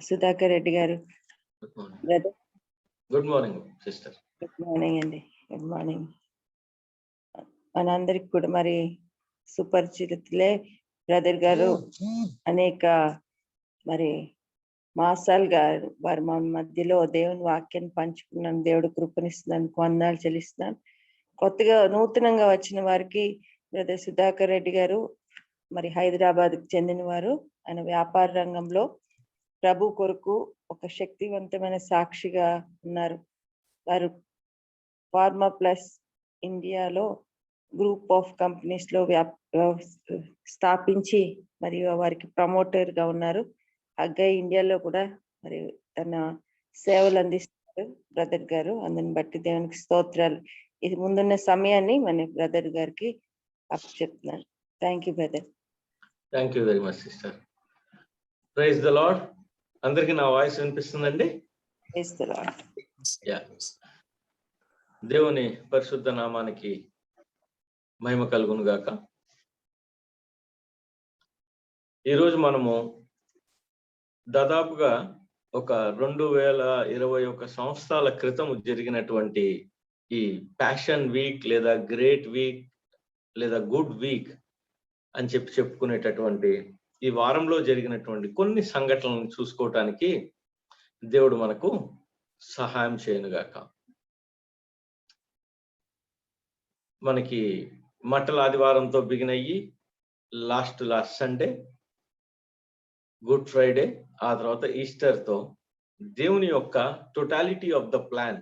Sudhakar Reddy గారు. Good morning sister. Good morning అండి. Good morning. మనందరికి కూడా మరి సుపరిచితులే బ్రదర్ గారు అనేక మరి మాసాలుగా వారి మన మధ్యలో దేవుని వాక్యాన్ని పంచుకున్నాను. దేవుడు కృపనిస్తున్నందుకు వందనాలు చెల్లిస్తున్నాను. కొత్తగా నూతనంగా వచ్చిన వారికి బ్రదర్ సుధాకర్ రెడ్డి గారు మరి హైదరాబాద్కు చెందిన వారు. ఆయన వ్యాపార రంగంలో ప్రభు కొరకు ఒక శక్తివంతమైన సాక్షిగా ఉన్నారు. వారు ఫార్మా ప్లస్ ఇండియాలో గ్రూప్ ఆఫ్ కంపెనీస్ లో స్థాపించి మరియు వారికి ప్రమోటర్ గా ఉన్నారు. అగ్గై ఇండియాలో కూడా మరి తన సేవలు అందిస్తారు బ్రదర్ గారు. అందుని బట్టి దేవునికి స్తోత్రాలు. ఇది ముందున్న సమయాన్ని మన బ్రదర్ గారికి అప్పచెప్తున్నాను. Thank you brother. Thank you very much sister. Praise the Lord. అందరికి నా వాయిస్ వినిపిస్తుందండి? Praise the Lord. దేవుని పరిశుద్ధ నామానికి మహిమ కలుగును గాక. ఈరోజు మనము దాదాపుగా ఒక 2021 సంవత్సరాల క్రితం జరిగినటువంటి ఈ ప్యాషన్ వీక్ లేదా గ్రేట్ వీక్ లేదా గుడ్ వీక్ అని చెప్పుకునేటటువంటి ఈ వారంలో జరిగినటువంటి కొన్ని సంఘటనలను చూసుకోవటానికి దేవుడు మనకు సహాయం చేయనుగాక. మనకి మట్టల ఆదివారంతో బిగిన్ అయ్యి లాస్ట్ సండే గుడ్ ఫ్రైడే, ఆ తర్వాత ఈస్టర్తో దేవుని యొక్క టోటాలిటీ ఆఫ్ ద ప్లాన్,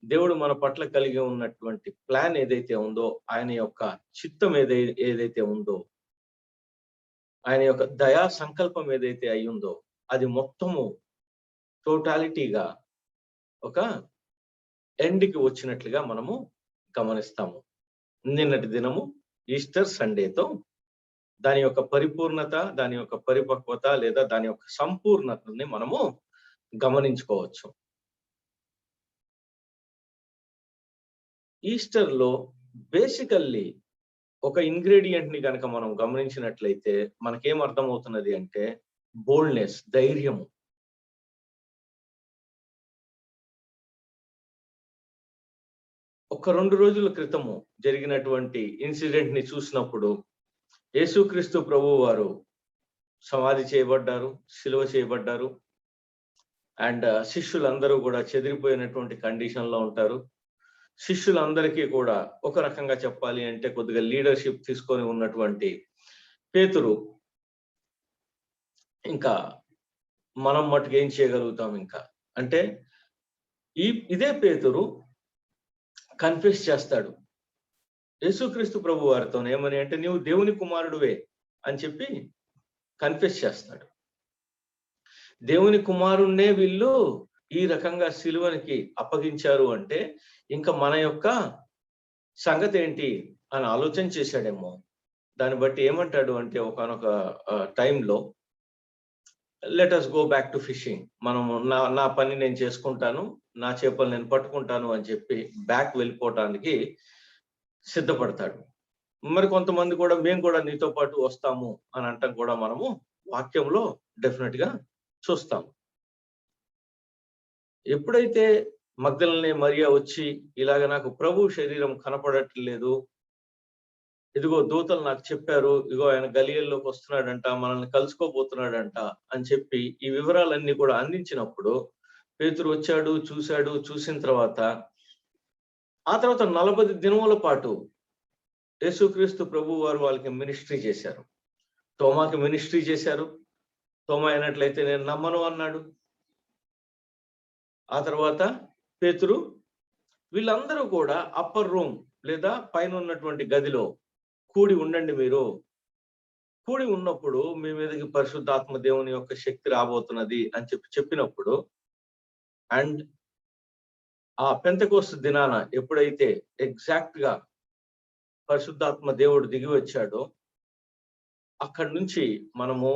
దేవుడు మన పట్ల కలిగి ఉన్నటువంటి ప్లాన్ ఏదైతే ఉందో, ఆయన యొక్క చిత్తం ఏదైతే ఉందో, ఆయన యొక్క దయా సంకల్పం ఏదైతే అయ్యిందో, అది మొత్తము టోటాలిటీగా ఒక ఎండ్కి వచ్చినట్లుగా మనము గమనిస్తాము. నిన్నటి దినము ఈస్టర్ సండేతో దాని యొక్క పరిపూర్ణత, దాని యొక్క పరిపక్వత లేదా దాని యొక్క సంపూర్ణతని మనము గమనించుకోవచ్చు. ఈస్టర్ లో బేసికల్లీ ఒక ఇంగ్రీడియంట్ ని కనుక మనం గమనించినట్లయితే మనకేం అర్థమవుతున్నది అంటే బోల్డ్నెస్, ధైర్యము. ఒక 2 రోజుల క్రితము జరిగినటువంటి ఇన్సిడెంట్ ని చూసినప్పుడు యేసుక్రీస్తు ప్రభువు వారు సమాధి చేయబడ్డారు, సిలువ చేయబడ్డారు. అండ్ శిష్యులందరూ కూడా చెదిరిపోయినటువంటి కండిషన్ లో ఉంటారు. శిష్యులందరికీ కూడా ఒక రకంగా చెప్పాలి అంటే కొద్దిగా లీడర్షిప్ తీసుకొని ఉన్నటువంటి పేతురు, ఇంకా మనం మటుకు ఏం చేయగలుగుతాం ఇంకా అంటే ఇదే పేతురు కన్ఫెస్ చేస్తాడు యేసుక్రీస్తు ప్రభు వారితో. ఏమని అంటే నీవు దేవుని కుమారుడువే అని చెప్పి కన్ఫెస్ చేస్తాడు. దేవుని కుమారుణ్ణే వీళ్ళు ఈ రకంగా సిలువనికి అప్పగించారు అంటే ఇంకా మన యొక్క సంగతి ఏంటి అని ఆలోచన చేశాడేమో. దాన్ని బట్టి ఏమంటాడు అంటే ఒకానొక టైంలో let us go back to fishing, మనము నా పని నేను చేసుకుంటాను, నా చేపలు నేను పట్టుకుంటాను అని చెప్పి బ్యాక్ వెళ్ళిపోవటానికి సిద్ధపడతాడు. మరి కొంతమంది కూడా మేము కూడా నీతో పాటు వస్తాము అని అంటాం కూడా మనము వాక్యంలో డెఫినెట్ గా చూస్తాం. ఎప్పుడైతే మగ్దలనే మరియా వచ్చి ఇలాగ నాకు ప్రభు శరీరం కనపడట్లేదు, ఇదిగో దూతలు నాకు చెప్పారు, ఇగో ఆయన గలియల్లోకి వస్తున్నాడంట, మనల్ని కలుసుకోబోతున్నాడంట అని చెప్పి ఈ వివరాలన్నీ కూడా అందించినప్పుడు పేతురు వచ్చాడు, చూశాడు. చూసిన తర్వాత ఆ తర్వాత 40 దినముల పాటు యేసుక్రీస్తు ప్రభు వారు వాళ్ళకి మినిస్ట్రీ చేశారు. తోమాకి మినిస్ట్రీ చేశారు. తోమా అయినట్లయితే నేను నమ్మను అన్నాడు. ఆ తర్వాత పేతురు, వీళ్ళందరూ కూడా అప్పర్ రూమ్ లేదా పైన ఉన్నటువంటి గదిలో కూడి ఉండండి. మీరు కూడి ఉన్నప్పుడు మీ మీదకి పరిశుద్ధాత్మ దేవుని యొక్క శక్తి రాబోతున్నది అని చెప్పినప్పుడు అండ్ ఆ పెంతెకోస్తు దినాన ఎప్పుడైతే ఎగ్జాక్ట్ గా పరిశుద్ధాత్మ దేవుడు దిగి వచ్చాడో అక్కడి నుంచి మనము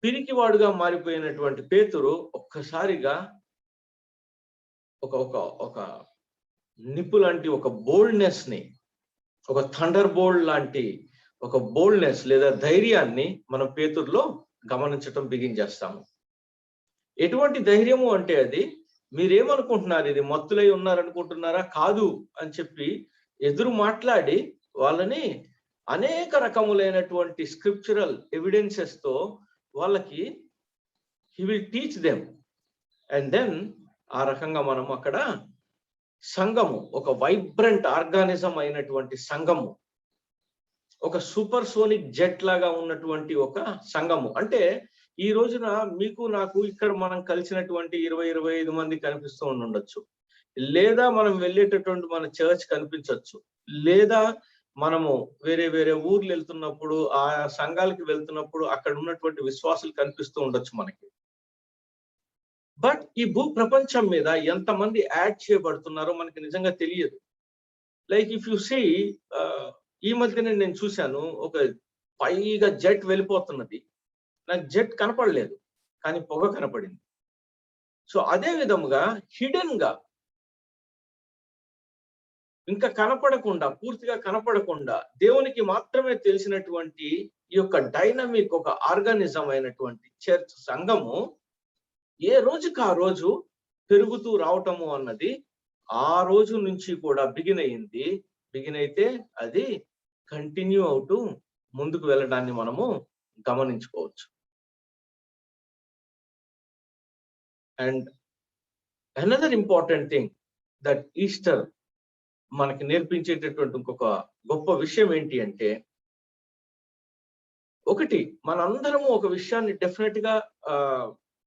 పిరికివాడుగా మారిపోయినటువంటి పేతురు ఒక్కసారిగా ఒక నిప్పు లాంటి ఒక బోల్డ్నెస్ ని, ఒక థండర్ బోల్డ్ లాంటి ఒక బోల్డ్నెస్ లేదా ధైర్యాన్ని మనం పేతురులో గమనించటం బిగించేస్తాము. ఎటువంటి ధైర్యము అంటే అది మీరేమనుకుంటున్నారు, ఇది మత్తులై ఉన్నారనుకుంటున్నారా? కాదు అని చెప్పి ఎదురు మాట్లాడి వాళ్ళని అనేక రకములైనటువంటి స్క్రిప్చురల్ ఎవిడెన్సెస్ తో వాళ్ళకి he will teach them. And then ఆ రకంగా మనం అక్కడ సంఘము, ఒక వైబ్రెంట్ ఆర్గానిజం అయినటువంటి సంఘము, ఒక సూపర్ సోనిక్ జెట్ లాగా ఉన్నటువంటి ఒక సంఘము. అంటే ఈ రోజున మీకు నాకు ఇక్కడ మనం కలిసినటువంటి 20-25 మంది కనిపిస్తూ ఉండొచ్చు, లేదా మనం వెళ్ళేటటువంటి మన చర్చ్ కనిపించవచ్చు, లేదా మనము వేరే వేరే ఊర్లు వెళ్తున్నప్పుడు ఆ సంఘాలకి వెళ్తున్నప్పుడు అక్కడ ఉన్నటువంటి విశ్వాసులు కనిపిస్తూ ఉండొచ్చు మనకి. బట్ ఈ భూ ప్రపంచం మీద ఎంతమంది యాడ్ చేయబడుతున్నారో మనకి నిజంగా తెలియదు. లైక్ ఇఫ్ యు సీ, ఈ మధ్యనే నేను చూశాను ఒక పైగా జెట్ వెళ్ళిపోతున్నది, నాకు జెట్ కనపడలేదు కానీ పొగ కనపడింది. సో అదే విధముగా హిడెన్ గా ఇంకా కనపడకుండా, పూర్తిగా కనపడకుండా దేవునికి మాత్రమే తెలిసినటువంటి ఈ యొక్క డైనమిక్ ఒక ఆర్గానిజం అయినటువంటి చర్చ్ సంఘము ఏ రోజుకి ఆ రోజు పెరుగుతూ రావటము అన్నది ఆ రోజు నుంచి కూడా బిగిన్ అయింది. బిగిన్ అయితే అది కంటిన్యూ అవుతూ ముందుకు వెళ్ళడాన్ని మనము గమనించుకోవచ్చు. And another important thing that Easter మనకి నేర్పించేటటువంటి ఇంకొక గొప్ప విషయం ఏంటి అంటే, ఒకటి మనందరము ఒక విషయాన్ని డెఫినెట్ గా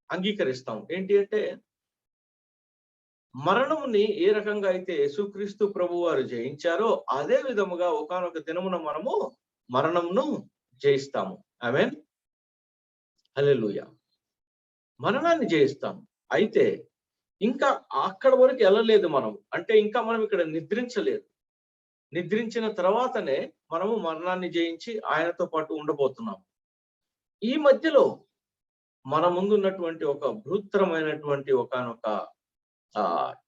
అంగీకరిస్తాం. ఏంటి అంటే మరణముని ఏ రకంగా అయితే యేసుక్రీస్తు ప్రభు వారు జయించారో అదే విధముగా ఒకానొక దినమున మనము మరణమును జయిస్తాము. ఆమేన్, హల్లెలూయా. మరణాన్ని జయిస్తాము. అయితే ఇంకా అక్కడ వరకు వెళ్ళలేదు మనం, అంటే ఇంకా మనం ఇక్కడ నిద్రించలేదు. నిద్రించిన తర్వాతనే మనము మరణాన్ని జయించి ఆయనతో పాటు ఉండబోతున్నాం. ఈ మధ్యలో మన ముందున్నటువంటి ఒక బృహత్తరమైనటువంటి ఒకానొక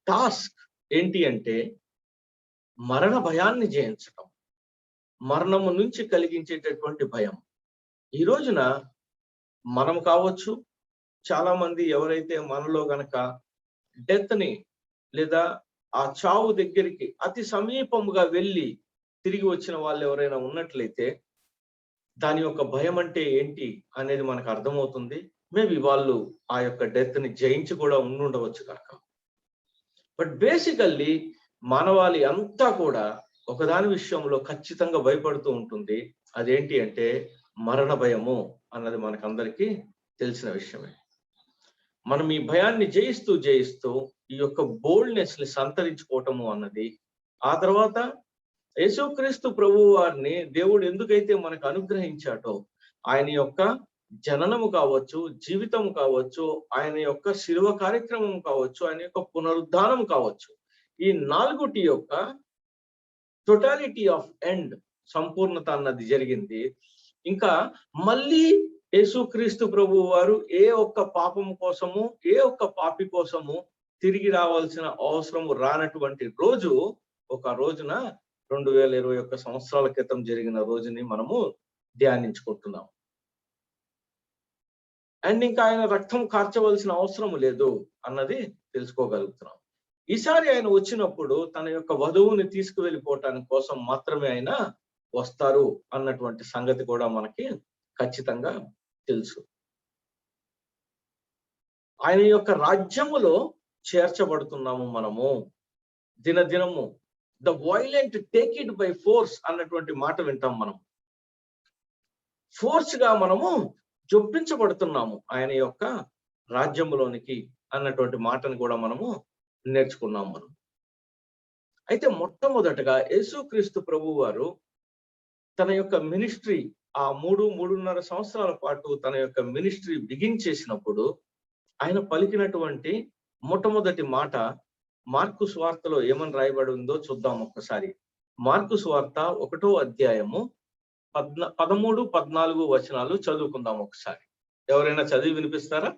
టాస్క్ ఏంటి అంటే మరణ భయాన్ని జయించటం, మరణము నుంచి కలిగించేటటువంటి భయం. ఈ రోజున మనం కావచ్చు, చాలా మంది ఎవరైతే మనలో గనక డెత్ ని లేదా ఆ చావు దగ్గరికి అతి సమీపముగా వెళ్ళి తిరిగి వచ్చిన వాళ్ళు ఎవరైనా ఉన్నట్లయితే దాని యొక్క భయం అంటే ఏంటి అనేది మనకు అర్థమవుతుంది. మేబీ వాళ్ళు ఆ యొక్క డెత్ ని జయించి కూడా ఉండుండవచ్చు కాక. బట్ బేసికల్లీ మానవాళి అంతా కూడా ఒకదాని విషయంలో ఖచ్చితంగా భయపడుతూ ఉంటుంది. అదేంటి అంటే మరణ భయము అన్నది మనకందరికీ తెలిసిన విషయమే. మనం ఈ భయాన్ని జయిస్తూ జయిస్తూ ఈ యొక్క బోల్డ్నెస్ ని సంతరించుకోవటము అన్నది, ఆ తర్వాత యేసుక్రీస్తు ప్రభు వారిని దేవుడు ఎందుకైతే మనకు అనుగ్రహించాడో ఆయన యొక్క జననము కావచ్చు, జీవితము కావచ్చు, ఆయన యొక్క శిలువ కార్యక్రమం కావచ్చు, ఆయన యొక్క పునరుద్ధానం కావచ్చు, ఈ నాలుగుటి యొక్క టోటాలిటీ ఆఫ్ ఎండ్, సంపూర్ణత అన్నది జరిగింది. ఇంకా మళ్ళీ యేసుక్రీస్తు ప్రభు వారు ఏ ఒక్క పాపము కోసము, ఏ ఒక్క పాపి కోసము తిరిగి రావాల్సిన అవసరము రానటువంటి రోజు ఒక రోజున 2021 సంవత్సరాల క్రితం జరిగిన రోజుని మనము ధ్యానించుకుంటున్నాం. అండ్ ఇంకా ఆయన రక్తం కార్చవలసిన అవసరం లేదు అన్నది తెలుసుకోగలుగుతున్నాం. ఈసారి ఆయన వచ్చినప్పుడు తన యొక్క వధువుని తీసుకువెళ్ళిపోవటానికి కోసం మాత్రమే ఆయన వస్తారు అన్నటువంటి సంగతి కూడా మనకి ఖచ్చితంగా తెలుసు. ఆయన యొక్క రాజ్యములో చేర్చబడుతున్నాము మనము దినదినము. The violent take it by force అన్నటువంటి మాట వింటాం మనం. ఫోర్స్ గా మనము జొప్పించబడుతున్నాము ఆయన యొక్క రాజ్యములోనికి అన్నటువంటి మాటను కూడా మనము నేర్చుకున్నాం మనం. అయితే మొట్టమొదటగా యేసుక్రీస్తు ప్రభు వారు తన యొక్క మినిస్ట్రీ ఆ 3.5 సంవత్సరాల పాటు తన యొక్క మినిస్ట్రీ బిగిన్ చేసినప్పుడు ఆయన పలికినటువంటి మొట్టమొదటి మాట మార్కు సువార్తలో ఏమని రాయబడి ఉందో చూద్దాం ఒక్కసారి. మార్కు సువార్త 1వ అధ్యాయము 13, 14 వచనాలు చదువుకుందాం ఒకసారి. ఎవరైనా చదివి వినిపిస్తారా?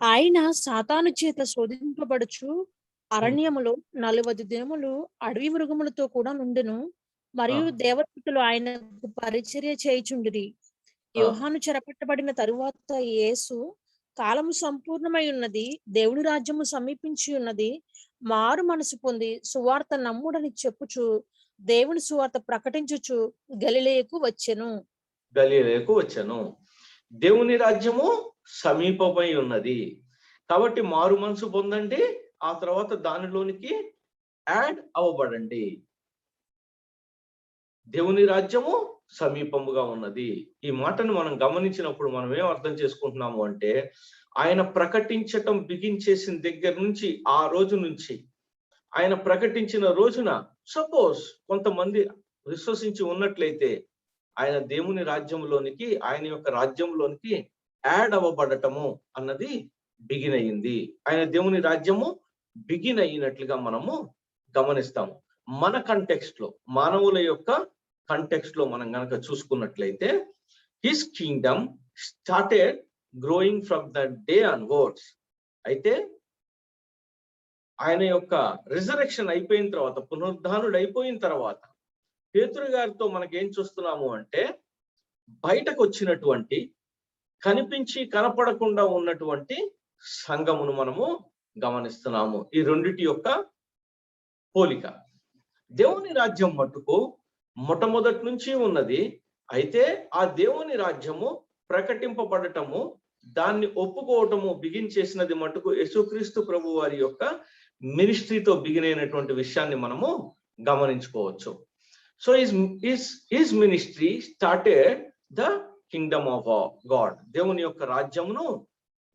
ఆయన సాతాను చేత శోధింపబడుచు అరణ్యములో 40 దినములు అడవి మృగములతో కూడా నుండెను. మరియు దేవదూతలు ఆయనకు పరిచర్య చేయుచుండిరి. యోహాను చెరపట్టబడిన తరువాత యేసు కాలము సంపూర్ణమై ఉన్నది, దేవుని రాజ్యము సమీపించి ఉన్నది, మారు మనసు పొంది సువార్త నమ్ముడని చెప్పుచు దేవుని సువార్త ప్రకటించుచు గలిలయకు వచ్చెను. దేవుని రాజ్యము సమీపమై ఉన్నది కాబట్టి మారు మనసు పొందండి, ఆ తర్వాత దానిలోనికి యాడ్ అవ్వబడండి. దేవుని రాజ్యము సమీపముగా ఉన్నది. ఈ మాటను మనం గమనించినప్పుడు మనం ఏం అర్థం చేసుకుంటున్నాము అంటే ఆయన ప్రకటించటం బిగించేసిన దగ్గర నుంచి ఆ రోజు నుంచి ఆయన ప్రకటించిన రోజున సపోజ్ కొంతమంది విశ్వసించి ఉన్నట్లయితే ఆయన దేవుని రాజ్యంలోనికి, ఆయన యొక్క రాజ్యంలోనికి యాడ్ అవ్వబడటము అన్నది బిగిన్ అయ్యింది. ఆయన దేవుని రాజ్యము బిగిన్ అయినట్లుగా మనము గమనిస్తాము. మన కంటెక్స్ట్ లో, మానవుల యొక్క కంటెక్స్ట్ లో మనం గనక చూసుకున్నట్లయితే his Kingdom started growing from the day onwards. అయితే ఆయన యొక్క రిజరెక్షన్ అయిపోయిన తర్వాత, పునరుద్ధానుడు అయిపోయిన తర్వాత పేతురు గారితో మనకేం చూస్తున్నాము అంటే బయటకు వచ్చినటువంటి, కనిపించి కనపడకుండా ఉన్నటువంటి సంఘమును మనము గమనిస్తున్నాము. ఈ రెండిటి యొక్క పోలిక. దేవుని రాజ్యం మట్టుకు మొట్టమొదటి నుంచి ఉన్నది. అయితే ఆ దేవుని రాజ్యము ప్రకటింపబడటము, దాన్ని ఒప్పుకోవటము బిగిన్ చేసినది మట్టుకు యేసుక్రీస్తు ప్రభు వారి యొక్క మినిస్ట్రీతో బిగిన్ అయినటువంటి విషయాన్ని మనము గమనించుకోవచ్చు. So his ministry started the kingdom of God, దేవుని యొక్క రాజ్యమును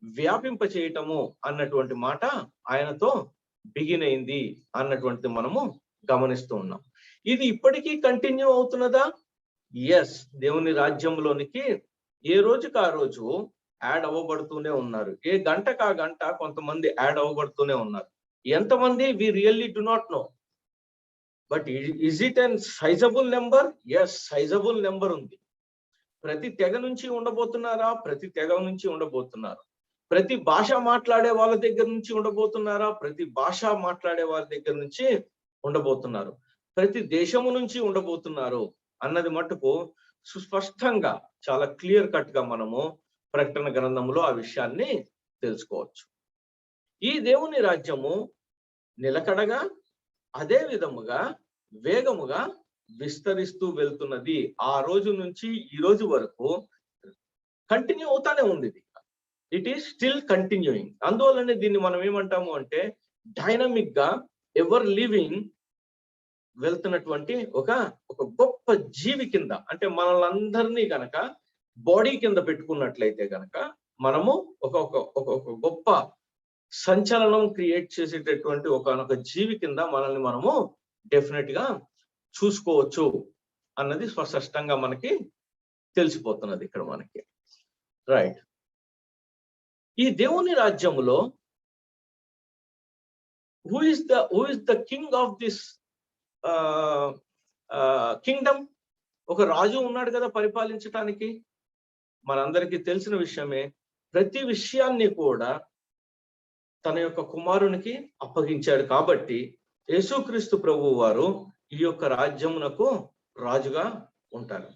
వ్యాపింప చేయటము అన్నటువంటి మాట ఆయనతో బిగిన్ అయింది అన్నటువంటిది మనము గమనిస్తూ ఉన్నాం. ఇది ఇప్పటికీ కంటిన్యూ అవుతున్నదా? ఎస్, దేవుని రాజ్యంలోనికి ఏ రోజుకి ఆ రోజు యాడ్ అవ్వబడుతూనే ఉన్నారు. ఏ గంటకు ఆ గంట కొంతమంది యాడ్ అవ్వబడుతూనే ఉన్నారు. ఎంతమంది we really do not know. But is it an sizable number? Yes, sizable number ఉంది. ప్రతి తెగ నుంచి ఉండబోతున్నారా? ప్రతి తెగ నుంచి ఉండబోతున్నారు. ప్రతి భాష మాట్లాడే వాళ్ళ దగ్గర నుంచి ఉండబోతున్నారా? ప్రతి భాష మాట్లాడే వాళ్ళ దగ్గర నుంచి ఉండబోతున్నారు. ప్రతి దేశము నుంచి ఉండబోతున్నారు అన్నది మట్టుకు సుస్పష్టంగా చాలా క్లియర్ కట్ గా మనము ప్రకటన గ్రంథంలో ఆ విషయాన్ని తెలుసుకోవచ్చు. ఈ దేవుని రాజ్యము నిలకడగా అదే విధముగా వేగముగా విస్తరిస్తూ వెళ్తున్నది. ఆ రోజు నుంచి ఈ రోజు వరకు కంటిన్యూ అవుతానే ఉంది. It is still continuing. అందువల్లనే దీన్ని మనం ఏమంటాము అంటే డైనమిక్ గా ఎవర్ లివింగ్ వెళ్తున్నటువంటి ఒక గొప్ప జీవి కింద, అంటే మనల్ని అందరినీ గనక బాడీ కింద పెట్టుకున్నట్లయితే గనక మనము ఒక గొప్ప సంచలనం క్రియేట్ చేసేటటువంటి ఒక జీవి కింద మనల్ని మనము డెఫినెట్ గా చూసుకోవచ్చు అన్నది స్పష్టంగా మనకి తెలిసిపోతున్నది ఇక్కడ మనకి. రైట్. ఈ దేవుని రాజ్యములో who is the king of this Kingdom? ఒక రాజు ఉన్నాడు కదా పరిపాలించటానికి. మనందరికీ తెలిసిన విషయమే. ప్రతి విషయాన్ని కూడా తన యొక్క కుమారునికి అప్పగించాడు కాబట్టి యేసుక్రీస్తు ప్రభువు వారు ఈ యొక్క రాజ్యమునకు రాజుగా ఉంటారు.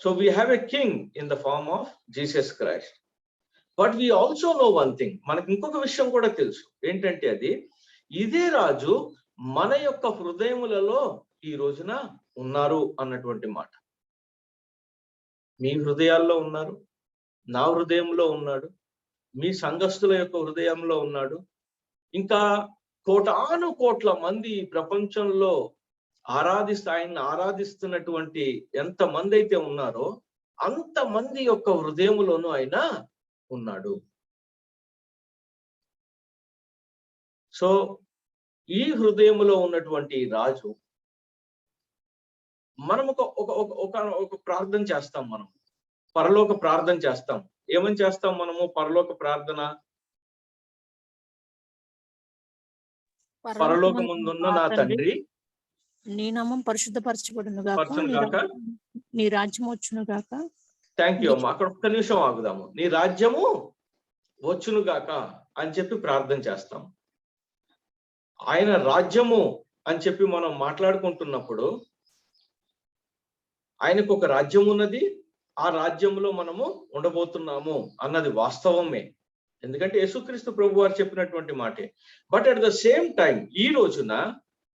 So we have a king in the form of Jesus Christ. But we also know one thing. మనకి ఇంకొక విషయం కూడా తెలుసు. ఏంటంటే అది ఇదే రాజు మన యొక్క హృదయములలో ఈ రోజున ఉన్నారు అన్నటువంటి మాట. మీ హృదయాల్లో ఉన్నారు, నా హృదయంలో ఉన్నాడు, మీ సంఘస్థుల యొక్క హృదయంలో ఉన్నాడు. ఇంకా కోటాను కోట్ల మంది ప్రపంచంలో ఆయన్ని ఆరాధిస్తున్నటువంటి ఎంత మంది అయితే ఉన్నారో అంతమంది యొక్క హృదయములోనూ ఆయన ఉన్నాడు. సో ఈ హృదయములో ఉన్నటువంటి రాజు, మనం ఒక ప్రార్థన చేస్తాం. మనం పరలోక ప్రార్థన చేస్తాం. ఏమని చేస్తాం మనము పరలోక ప్రార్థన? పరలోకమందున్న నా తండ్రి, నీ నామం పరిశుద్ధపరచబడును గాక, నీ రాజ్యం వచ్చును గాక. థ్యాంక్ యూ అమ్మా. అక్కడ ఒక్క నిమిషం ఆగుదాము. నీ రాజ్యము వచ్చును గాక అని చెప్పి ప్రార్థన చేస్తాం. ఆయన రాజ్యము అని చెప్పి మనం మాట్లాడుకుంటున్నప్పుడు ఆయనకు ఒక రాజ్యం ఉన్నది, ఆ రాజ్యంలో మనము ఉండబోతున్నాము అన్నది వాస్తవమే. ఎందుకంటే యేసుక్రీస్తు ప్రభు వారు చెప్పినటువంటి మాటే. But at the same time ఈ రోజున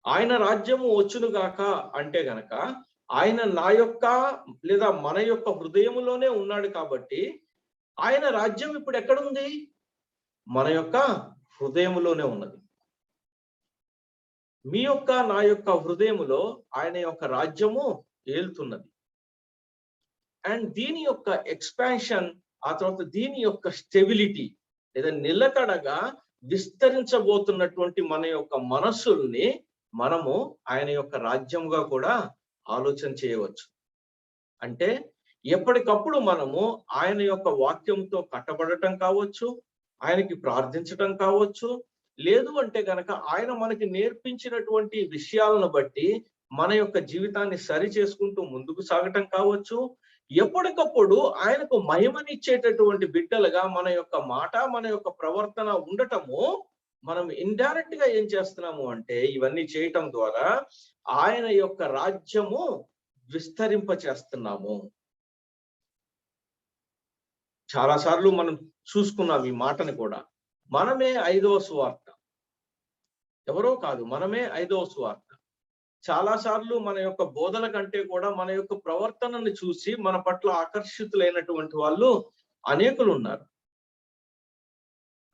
ఆయన రాజ్యము వచ్చును గాక అంటే గనక ఆయన నా యొక్క లేదా మన యొక్క హృదయములోనే ఉన్నాడు కాబట్టి ఆయన రాజ్యం ఇప్పుడు ఎక్కడుంది? మన యొక్క హృదయములోనే ఉన్నది. మీ యొక్క నా యొక్క హృదయములో ఆయన యొక్క రాజ్యము ఏలుతున్నది. అండ్ దీని యొక్క ఎక్స్పాన్షన్, ఆ తర్వాత దీని యొక్క స్టెబిలిటీ లేదా నిలకడగా విస్తరించబోతున్నటువంటి మన యొక్క మనస్సుల్ని మనము ఆయన యొక్క రాజ్యముగా కూడా ఆలోచన చేయవచ్చు. అంటే ఎప్పటికప్పుడు మనము ఆయన యొక్క వాక్యంతో కట్టబడటం కావచ్చు, ఆయనకి ప్రార్థించటం కావచ్చు, లేదు అంటే గనక ఆయన మనకి నేర్పించినటువంటి విషయాలను బట్టి మన యొక్క జీవితాన్ని సరి చేసుకుంటూ ముందుకు సాగటం కావచ్చు. ఎప్పటికప్పుడు ఆయనకు మహిమనిచ్చేటటువంటి బిడ్డలుగా మన యొక్క మాట, మన యొక్క ప్రవర్తన ఉండటము, మనం ఇండైరెక్ట్ గా ఏం చేస్తున్నాము అంటే ఇవన్నీ చేయటం ద్వారా ఆయన యొక్క రాజ్యము విస్తరింప చేస్తున్నాము. చాలా సార్లు మనం చూసుకున్నాం ఈ మాటని కూడా. మనమే 5వ సువార్త, ఎవరో కాదు, మనమే 5వ సువార్త. చాలా సార్లు మన యొక్క బోధన కంటే కూడా మన యొక్క ప్రవర్తనని చూసి మన పట్ల ఆకర్షితులైనటువంటి వాళ్ళు అనేకులు ఉన్నారు.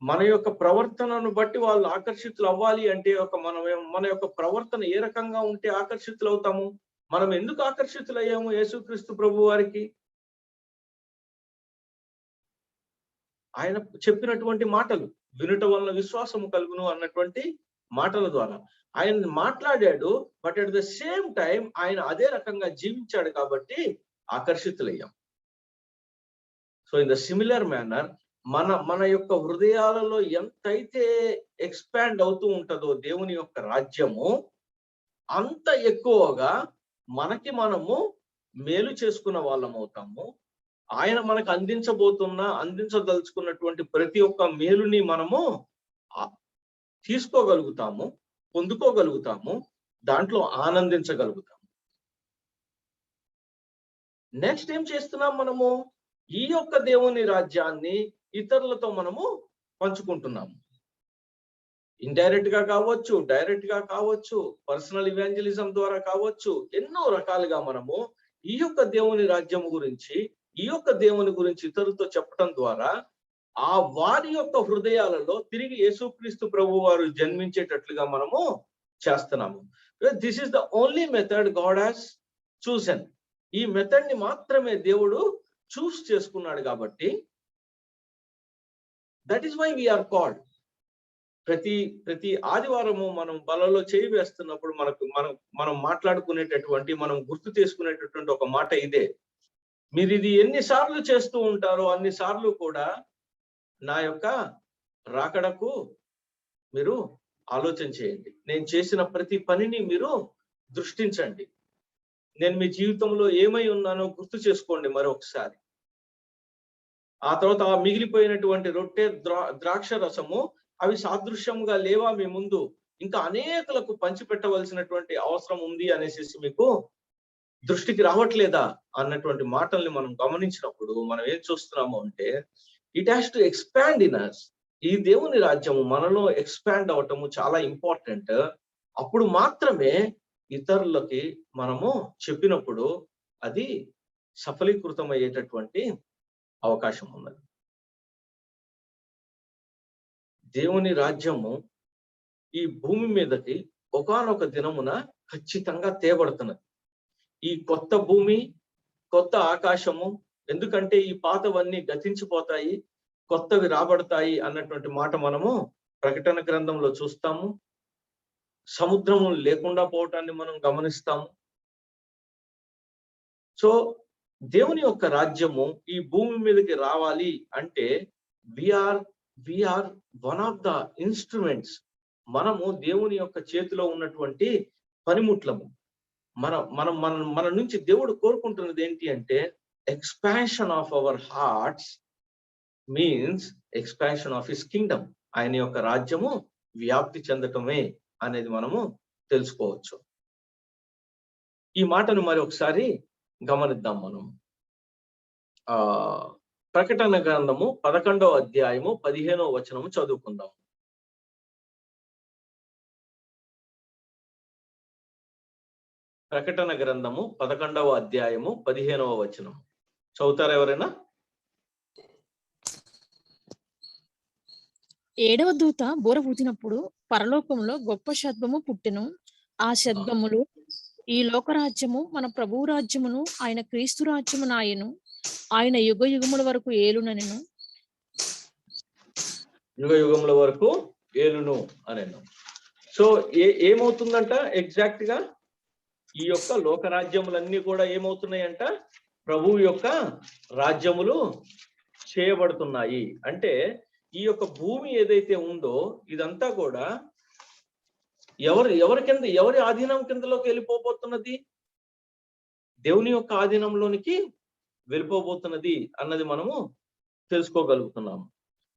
మన యొక్క ప్రవర్తనను బట్టి వాళ్ళు ఆకర్షితులు అవ్వాలి అంటే మన యొక్క ప్రవర్తన ఏ రకంగా ఉంటే ఆకర్షితులు అవుతాము? మనం ఎందుకు ఆకర్షితులయ్యాము యేసుక్రీస్తు ప్రభు వారికి? ఆయన చెప్పినటువంటి మాటలు, వినుట వలన విశ్వాసము కలుగును అన్నటువంటి మాటల ద్వారా ఆయన మాట్లాడాడు. But at the same time ఆయన అదే రకంగా జీవించాడు కాబట్టి ఆకర్షితులయ్యాం. So in the similar manner మన యొక్క హృదయాలలో ఎంతైతే ఎక్స్పాండ్ అవుతూ ఉంటుందో దేవుని యొక్క రాజ్యము, అంత ఎక్కువగా మనకి మనము మేలు చేసుకున్న వాళ్ళం అవుతాము. ఆయన మనకు అందించదలుచుకున్నటువంటి ప్రతి ఒక్క మేలుని మనము తీసుకోగలుగుతాము, పొందుకోగలుగుతాము, దాంట్లో ఆనందించగలుగుతాము. నెక్స్ట్ ఏం చేస్తున్నాం మనము? ఈ యొక్క దేవుని రాజ్యాన్ని ఇతరులతో మనము పంచుకుంటున్నాము. ఇండైరెక్ట్ గా కావచ్చు, డైరెక్ట్ గా కావచ్చు, పర్సనల్ ఇవాంజలిజం ద్వారా కావచ్చు, ఎన్నో రకాలుగా మనము ఈ యొక్క దేవుని రాజ్యం గురించి, ఈ యొక్క దేవుని గురించి ఇతరులతో చెప్పడం ద్వారా ఆ వారి యొక్క హృదయాలలో తిరిగి యేసుక్రీస్తు ప్రభు వారు జన్మించేటట్లుగా మనము చేస్తున్నాము. This is the only method God has chosen. ఈ మెథడ్ ని మాత్రమే దేవుడు చూస్ చేసుకున్నాడు కాబట్టి that is why we are called. ప్రతి ఆదివారము మనం బలలో చేయి వేస్తున్నప్పుడు మనం మాట్లాడుకునేటటువంటి, మనం గుర్తు చేసుకునేటటువంటి ఒక మాట ఇదే: మీరు ఇది ఎన్నిసార్లు చేస్తూ ఉంటారో అన్నిసార్లు కూడా నా యొక్క రాకడకు మీరు ఆలోచన చేయండి. నేను చేసిన ప్రతి పనిని మీరు దృష్టించండి. నేను మీ జీవితంలో ఏమై ఉన్నానో గుర్తు చేసుకోండి మరొకసారి. ఆ తర్వాత ఆ మిగిలిపోయినటువంటి రొట్టె, ద్రాక్ష రసము అవి సాదృశ్యంగా లేవా మీ ముందు? ఇంకా అనేకులకు పంచిపెట్టవలసినటువంటి అవసరం ఉంది అనేసి మీకు దృష్టికి రావట్లేదా అన్నటువంటి మాటల్ని మనం గమనించినప్పుడు మనం ఏం చూస్తున్నాము అంటే, it has to expand in us. ఈ దేవుని రాజ్యము మనలో ఎక్స్పాండ్ అవటము చాలా ఇంపార్టెంట్. అప్పుడు మాత్రమే ఇతరులకి మనము చెప్పినప్పుడు అది సఫలీకృతం అయ్యేటటువంటి అవకాశం ఉన్నది. దేవుని రాజ్యము ఈ భూమి మీదకి ఒకానొక దినమున ఖచ్చితంగా తేబడుతున్నది. ఈ కొత్త భూమి, కొత్త ఆకాశము, ఎందుకంటే ఈ పాతవన్నీ గతించిపోతాయి, కొత్తవి రాబడతాయి అన్నటువంటి మాట మనము ప్రకటన గ్రంథంలో చూస్తాము. సముద్రము లేకుండా పోవటాన్ని మనం గమనిస్తాము. సో దేవుని యొక్క రాజ్యము ఈ భూమి మీదకి రావాలి అంటే we are one of the instruments. మనము దేవుని యొక్క చేతిలో ఉన్నటువంటి పనిముట్లము. మన నుంచి దేవుడు కోరుకుంటున్నది ఏంటి అంటే, expansion of our hearts means expansion of his Kingdom. ఆయన యొక్క రాజ్యము వ్యాప్తి చెందటమే అనేది మనము తెలుసుకోవచ్చు. ఈ మాటను మరి ఒకసారి గమనిద్దాం మనం. ప్రకటన గ్రంథము 11వ అధ్యాయము 15వ వచనము చదువుకుందాం. ప్రకటన గ్రంథము 11వ అధ్యాయము 15వ వచనం చదువుతారా ఎవరైనా? 7వ దూత బూర ఊదినప్పుడు పరలోకంలో గొప్ప శబ్దము పుట్టెను. ఆ శబ్దములు, ఈ లోకరాజ్యము మన ప్రభువు రాజ్యమును, ఆయన క్రీస్తు రాజ్యము నాయను, ఆయన యుగ యుగముల వరకు ఏలుననెను. యుగ యుగముల వరకు ఏలును అనేను. సో ఏమవుతుందంట ఎగ్జాక్ట్ గా? ఈ యొక్క లోకరాజ్యములన్నీ కూడా ఏమవుతున్నాయంట? ప్రభువు యొక్క రాజ్యములు చేయబడుతున్నాయి. అంటే ఈ యొక్క భూమి ఏదైతే ఉందో ఇదంతా కూడా ఎవరి ఆధీనం కిందలోకి వెళ్ళిపోబోతున్నది? దేవుని యొక్క ఆధీనంలోనికి వెళ్ళిపోబోతున్నది అన్నది మనము తెలుసుకోగలుగుతున్నాము.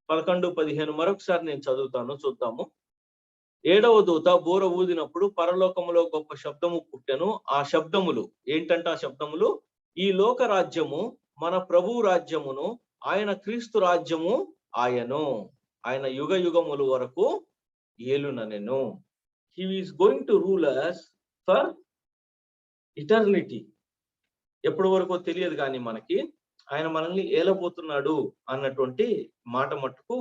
11-15 మరొకసారి నేను చదువుతాను, చూద్దాము. 7వ దూత బూర ఊదినప్పుడు పరలోకములో గొప్ప శబ్దము పుట్టెను. ఆ శబ్దములు ఏంటంటే, ఆ శబ్దములు, ఈ లోక రాజ్యము మన ప్రభువు రాజ్యమును, ఆయన క్రీస్తు రాజ్యము ఆయను, ఆయన యుగ యుగముల వరకు ఏలుననెను. He is going to rule us for eternity. ఎప్పటి వరకు తెలియదు కానీ మనకి ఆయన మనల్ని ఏలబోతున్నాడు అన్నటువంటి మాట మట్టుకు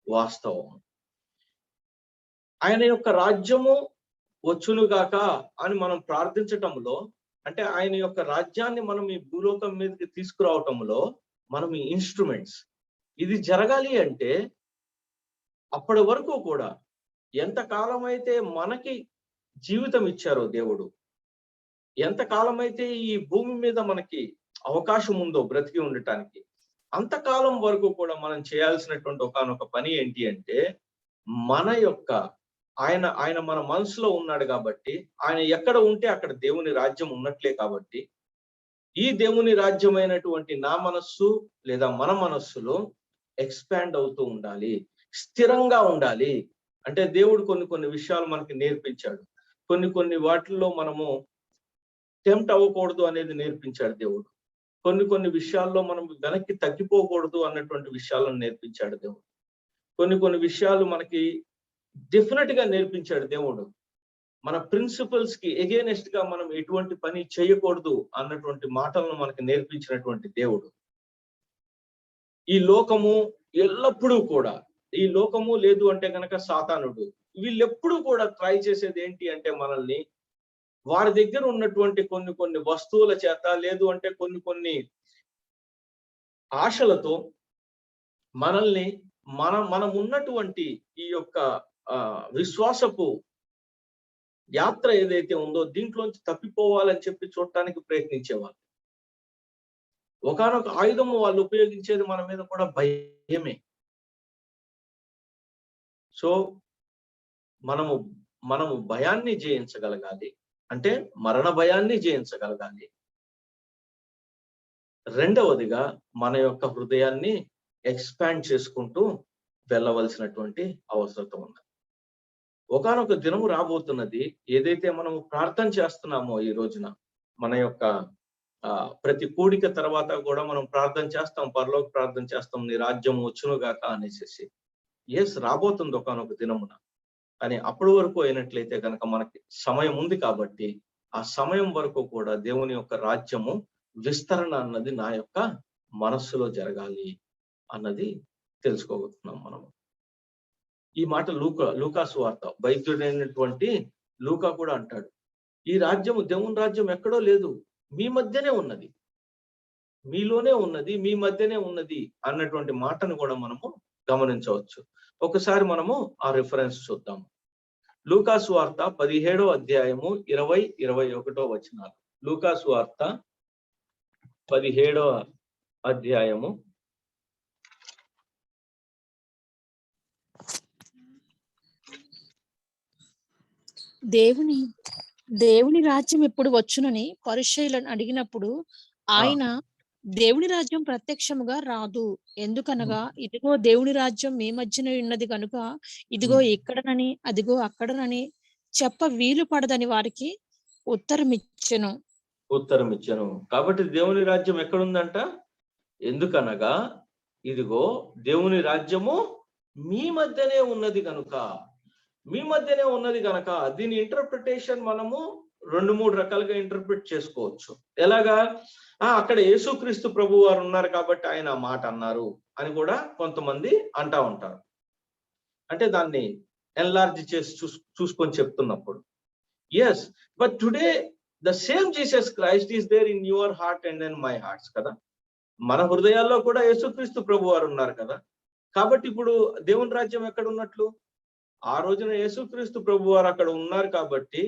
వాస్తవం. ఆయన యొక్క రాజ్యము వచ్చునుగాక అని మనం ప్రార్థించటంలో, అంటే ఆయన యొక్క రాజ్యాన్ని మనం ఈ భూలోకం మీదకి తీసుకురావటంలో మనం ఈ ఇన్స్ట్రుమెంట్స్. ఇది జరగాలి అంటే అప్పటి వరకు కూడా ఎంతకాలం అయితే మనకి జీవితం ఇచ్చారో దేవుడు, ఎంతకాలం అయితే ఈ భూమి మీద మనకి అవకాశం ఉందో బ్రతికి ఉండటానికి, అంతకాలం వరకు కూడా మనం చేయాల్సినటువంటి ఒకానొక పని ఏంటి అంటే మన యొక్క ఆయన మన మనసులో ఉన్నాడు కాబట్టి, ఆయన ఎక్కడ ఉంటే అక్కడ దేవుని రాజ్యం ఉన్నట్లే కాబట్టి, ఈ దేవుని రాజ్యమైనటువంటి నా మనస్సు లేదా మన మనస్సులో ఎక్స్పాండ్ అవుతూ ఉండాలి, స్థిరంగా ఉండాలి. అంటే దేవుడు కొన్ని విషయాలు మనకి నేర్పించాడు, కొన్ని వాటిల్లో మనము టెంప్ట్ అవ్వకూడదు అనేది నేర్పించాడు దేవుడు. కొన్ని విషయాల్లో మనం వెనక్కి తగ్గిపోకూడదు అన్నటువంటి విషయాలను నేర్పించాడు దేవుడు. కొన్ని విషయాలు మనకి డెఫినెట్ గా నేర్పించాడు దేవుడు. మన ప్రిన్సిపల్స్ కి ఎగెయినెస్ట్ గా మనం ఎటువంటి పని చేయకూడదు అన్నటువంటి మాటలను మనకి నేర్పించినటువంటి దేవుడు. ఈ లోకము ఎల్లప్పుడూ కూడా, ఈ లోకము లేదు అంటే గనక సాతానుడు, వీళ్ళెప్పుడు కూడా ట్రై చేసేది ఏంటి అంటే మనల్ని వారి దగ్గర ఉన్నటువంటి కొన్ని వస్తువుల చేత, లేదు అంటే కొన్ని ఆశలతో మనల్ని మనం ఉన్నటువంటి ఈ యొక్క విశ్వాసపు యాత్ర ఏదైతే ఉందో దీంట్లోంచి తప్పిపోవాలని చెప్పి చూడటానికి ప్రయత్నించేవాళ్ళు. ఒకానొక ఆయుధము వాళ్ళు ఉపయోగించేది మన మీద కూడా భయమే. సో మనము భయాన్ని జయించగలగాలి, అంటే మరణ భయాన్ని జయించగలగాలి. రెండవదిగా మన యొక్క హృదయాన్ని ఎక్స్పాండ్ చేసుకుంటూ వెళ్ళవలసినటువంటి అవసరం ఉంది. ఒకానొక దినము రాబోతున్నది, ఏదైతే మనము ప్రార్థన చేస్తున్నామో ఈ రోజున, మన యొక్క ప్రతి కూడిక తర్వాత కూడా మనం ప్రార్థన చేస్తాం, పరలోక ప్రార్థన చేస్తాం, నీ రాజ్యం వచ్చునుగాక అనేసి. ఎస్, రాబోతుంది ఒకానొక దినమున. కానీ అప్పటి వరకు అయినట్లయితే కనుక మనకి సమయం ఉంది కాబట్టి, ఆ సమయం వరకు కూడా దేవుని యొక్క రాజ్యము విస్తరణ అన్నది నా యొక్క మనస్సులో జరగాలి అన్నది తెలుసుకోగలుగుతున్నాం మనము. ఈ మాట లూకాసు వార్త వైద్యుడైనటువంటి లూకా కూడా అంటాడు, ఈ రాజ్యము, దేవుని రాజ్యం ఎక్కడో లేదు, మీ మధ్యనే ఉన్నది, మీలోనే ఉన్నది, మీ మధ్యనే ఉన్నది అన్నటువంటి మాటను కూడా మనము గమనించవచ్చు. ఒకసారి మనము ఆ రిఫరెన్స్ చూద్దాము. లూకాసు వార్త 17వ అధ్యాయము 20-21 వచనాలు. లూకాసు వార్త 17వ అధ్యాయము దేవుని రాజ్యం ఎప్పుడు వచ్చునని పరిసయ్యులను అడిగినప్పుడు ఆయన, దేవుని రాజ్యం ప్రత్యక్షముగా రాదు, ఎందుకనగా ఇదిగో దేవుని రాజ్యం మీ మధ్యన ఉన్నది కనుక ఇదిగో ఇక్కడనని అదిగో అక్కడనని చెప్ప వీలు పడదని వారికి ఉత్తరం ఇచ్చెను. కాబట్టి దేవుని రాజ్యం ఎక్కడుందంట? ఎందుకనగా ఇదిగో దేవుని రాజ్యము మీ మధ్యనే ఉన్నది కనుక. మీ మధ్యనే ఉన్నది కనుక దీని ఇంటర్ప్రిటేషన్ మనము 2-3 రకాలుగా ఇంటర్ప్రిట్ చేసుకోవచ్చు. ఎలాగా? అక్కడ యేసుక్రీస్తు ప్రభు వారు ఉన్నారు కాబట్టి ఆయన మాట అన్నారు అని కూడా కొంతమంది అంటా ఉంటారు. అంటే దాన్ని ఎన్లార్జ్ చేసి చూసుకొని చెప్తున్నప్పుడు, yes, but today the same Jesus Christ is there in your heart and in my hearts కదా. మన హృదయాల్లో కూడా యేసుక్రీస్తు ప్రభు వారు ఉన్నారు కదా. కాబట్టి ఇప్పుడు దేవుని రాజ్యం ఎక్కడ ఉన్నట్లు? ఆ రోజున యేసుక్రీస్తు ప్రభు వారు అక్కడ ఉన్నారు కాబట్టి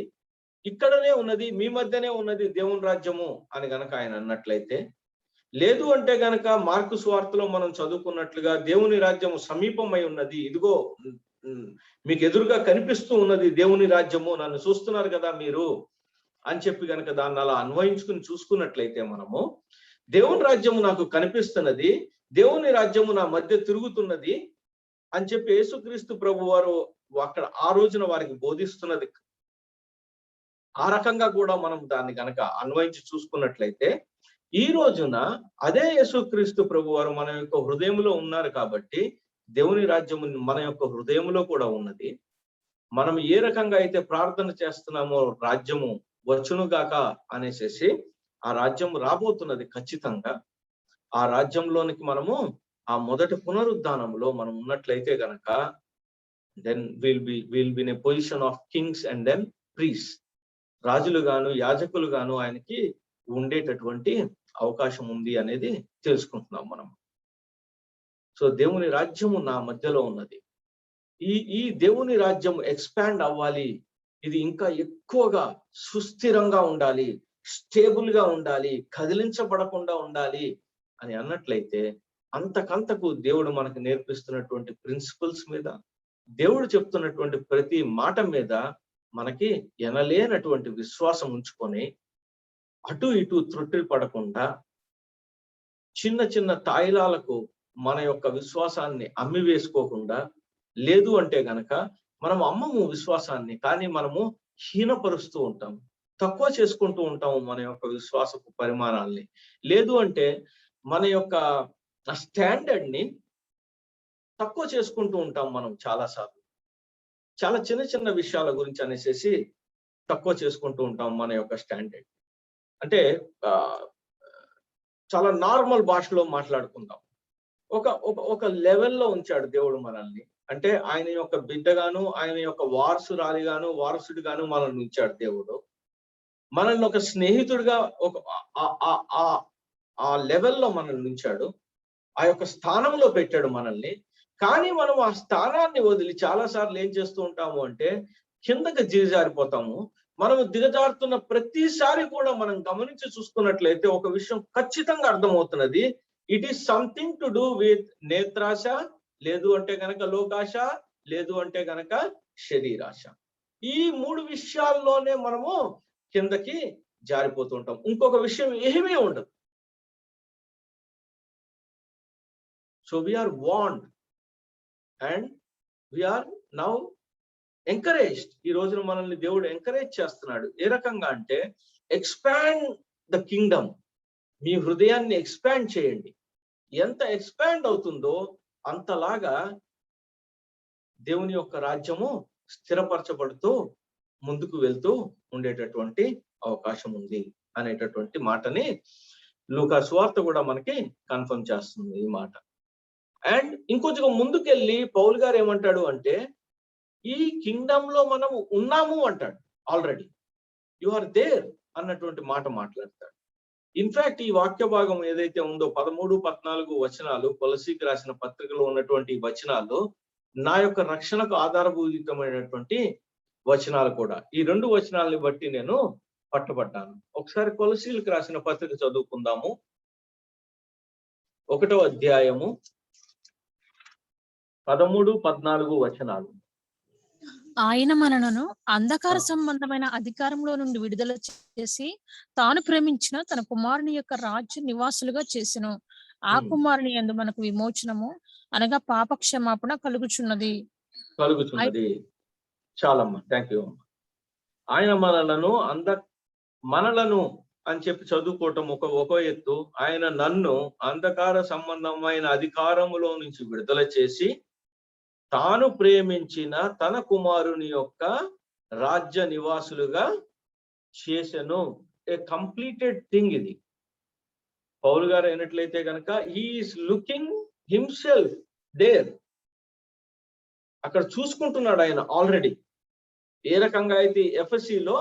ఇక్కడనే ఉన్నది, మీ మధ్యనే ఉన్నది దేవుని రాజ్యము అని గనక ఆయన అన్నట్లయితే, లేదు అంటే గనక మార్కు సువార్తలో మనం చదువుకున్నట్లుగా దేవుని రాజ్యము సమీపమై ఉన్నది, ఇదిగో మీకు ఎదురుగా కనిపిస్తూ ఉన్నది దేవుని రాజ్యము, నన్ను చూస్తున్నారు కదా మీరు అని చెప్పి గనక దాన్ని అలా అన్వయించుకుని చూసుకున్నట్లయితే మనము, దేవుని రాజ్యము నాకు కనిపిస్తున్నది, దేవుని రాజ్యము నా మధ్య తిరుగుతున్నది అని చెప్పి యేసుక్రీస్తు ప్రభు వారు అక్కడ ఆ రోజున వారికి బోధిస్తున్నది. ఆ రకంగా కూడా మనం దాన్ని గనక అన్వయించి చూసుకున్నట్లయితే, ఈ రోజున అదే యేసుక్రీస్తు ప్రభు వారు మన యొక్క హృదయంలో ఉన్నారు కాబట్టి దేవుని రాజ్యము మన యొక్క హృదయంలో కూడా ఉన్నది. మనం ఏ రకంగా అయితే ప్రార్థన చేస్తున్నామో రాజ్యము వచ్చునుగాక అనేసి, ఆ రాజ్యం రాబోతున్నది ఖచ్చితంగా. ఆ రాజ్యంలోనికి మనము ఆ మొదటి పునరుద్ధానంలో మనం ఉన్నట్లయితే గనక, then we'll be in a position of kings and then priests. రాజులు గాను యాజకులు గాను ఆయనకి ఉండేటటువంటి అవకాశం ఉంది అనేది తెలుసుకుంటున్నాం మనం. సో దేవుని రాజ్యము నా మధ్యలో ఉన్నది. ఈ దేవుని రాజ్యం ఎక్స్పాండ్ అవ్వాలి, ఇది ఇంకా ఎక్కువగా సుస్థిరంగా ఉండాలి, స్టేబుల్ గా ఉండాలి, కదిలించబడకుండా ఉండాలి అని అన్నట్లయితే అంతకంతకు దేవుడు మనకు నేర్పిస్తున్నటువంటి ప్రిన్సిపల్స్ మీద, దేవుడు చెప్తున్నటువంటి ప్రతి మాట మీద మనకి ఎనలేనటువంటి విశ్వాసం ఉంచుకొని అటు ఇటు త్రుట్టి పడకుండా చిన్న చిన్న తాయిలాలకు మన యొక్క విశ్వాసాన్ని అమ్మి వేసుకోకుండా, లేదు అంటే గనక మనం అమ్మము విశ్వాసాన్ని, కానీ మనము హీనపరుస్తూ ఉంటాం, తక్కువ చేసుకుంటూ ఉంటాము మన యొక్క విశ్వాసపు పరిమాణాల్ని. లేదు అంటే మన యొక్క స్టాండర్డ్ ని తక్కువ చేసుకుంటూ ఉంటాం మనం చాలాసార్లు. చాలా చిన్న చిన్న విషయాల గురించి అనేసి తక్కువ చేసుకుంటూ ఉంటాం మన యొక్క స్టాండర్డ్. అంటే చాలా నార్మల్ భాషలో మాట్లాడుకుందాం. ఒక లెవెల్లో ఉంచాడు దేవుడు మనల్ని. అంటే ఆయన యొక్క బిడ్డగాను, ఆయన యొక్క వారసుడిగాను మనల్ని ఉంచాడు దేవుడు. మనల్ని ఒక స్నేహితుడిగా ఆ లెవెల్లో మనల్ని ఉంచాడు, ఆ యొక్క స్థానంలో పెట్టాడు మనల్ని. కానీ మనం ఆ స్థానాన్ని వదిలి చాలా సార్లు ఏం చేస్తూ ఉంటాము అంటే కిందకి దిగజారిపోతాము. మనము దిగజారుతున్న ప్రతిసారి కూడా మనం గమనించి చూసుకున్నట్లయితే ఒక విషయం ఖచ్చితంగా అర్థమవుతున్నది. It is something to do with నేత్రాశ, లేదు అంటే గనక లోకాశ, లేదు అంటే గనక శరీరాశ. ఈ 3 విషయాల్లోనే మనము కిందకి జారిపోతుంటాం. ఇంకొక విషయం ఏమీ ఉండదు. So we are warned and we are now encouraged. ఈ రోజున మనల్ని దేవుడు ఎంకరేజ్ చేస్తున్నాడు. ఏ రకంగా అంటే ఎక్స్పాండ్ ద కింగ్డమ్. మీ హృదయాన్ని ఎక్స్పాండ్ చేయండి. ఎంత ఎక్స్పాండ్ అవుతుందో అంతలాగా దేవుని యొక్క రాజ్యము స్థిరపరచబడుతూ ముందుకు వెళ్తూ ఉండేటటువంటి అవకాశం ఉంది అనేటటువంటి మాటని లూకా సువార్త కూడా మనకి కన్ఫర్మ్ చేస్తుంది ఈ మాట. అండ్ ఇంకొంచెం ముందుకెళ్ళి పౌలు గారు ఏమంటాడు అంటే ఈ కింగ్డమ్ లో మనం ఉన్నాము అంటాడు. ఆల్రెడీ యు ఆర్ దేర్ అన్నటువంటి మాట మాట్లాడతాడు. ఇన్ఫాక్ట్ ఈ వాక్య భాగం ఏదైతే ఉందో 13, 14 వచనాలు, కొలసీకి రాసిన పత్రికలో ఉన్నటువంటి వచనాలు నా యొక్క రక్షణకు ఆధారభూతమైనటువంటి వచనాలు కూడా. ఈ 2 వచనాలని బట్టి నేను పట్టుబడ్డాను. ఒకసారి కొలసీలకు రాసిన పత్రిక చదువుకుందాము. 1వ అధ్యాయము 13, 14 వచనాలు. ఆయన మనలను అంధకార సంబంధమైన అధికారంలో నుండి విడుదల చేసి తాను ప్రేమించిన తన కుమారుని యొక్క రాజ్య నివాసులుగా చేసెను. ఆ కుమారుని యందు మనకు విమోచనము అనగా పాప క్షమాపణ కలుగుచున్నది. చాలమ్మా, థ్యాంక్ యూ అమ్మా. ఆయన మనలను అని చెప్పి చదువుకోవటం ఒక ఎత్తు. ఆయన నన్ను అంధకార సంబంధమైన అధికారములో నుంచి విడుదల చేసి తాను ప్రేమించిన తన కుమారుని యొక్క రాజ్య నివాసులుగా చేసెను. ఏ కంప్లీటెడ్ థింగ్ ఇది. పౌలు గారు అయినట్లయితే కనుక హీఈస్ లుకింగ్ హిమ్సెల్ఫ్ దేర్. అక్కడ చూసుకుంటున్నాడు ఆయన ఆల్రెడీ. ఏ రకంగా అయితే ఎఫెసీలో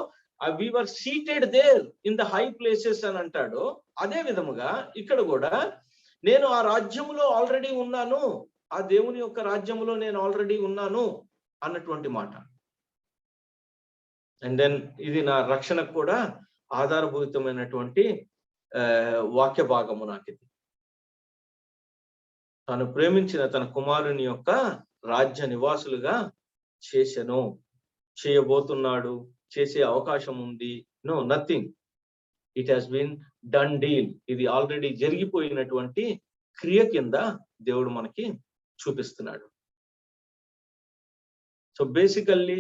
we were seated there in the high places అని అంటాడు, అదే విధముగా ఇక్కడ కూడా నేను ఆ రాజ్యములో ఆల్రెడీ ఉన్నాను, ఆ దేవుని యొక్క రాజ్యములో నేను ఆల్రెడీ ఉన్నాను అన్నటువంటి మాట. అండ్ దెన్ ఇది నా రక్షణకు కూడా ఆధారభూతమైనటువంటి వాక్య భాగము నాకు ఇది. తాను ప్రేమించిన తన కుమారుని యొక్క రాజ్య నివాసులుగా చేసెను, చేయబోతున్నాడు, చేసే అవకాశం ఉంది. No, nothing. It has been done deal. ఇది ఆల్రెడీ జరిగిపోయినటువంటి క్రియ కింద దేవుడు మనకి చూపిస్తున్నాడు. సో బేసికల్లీ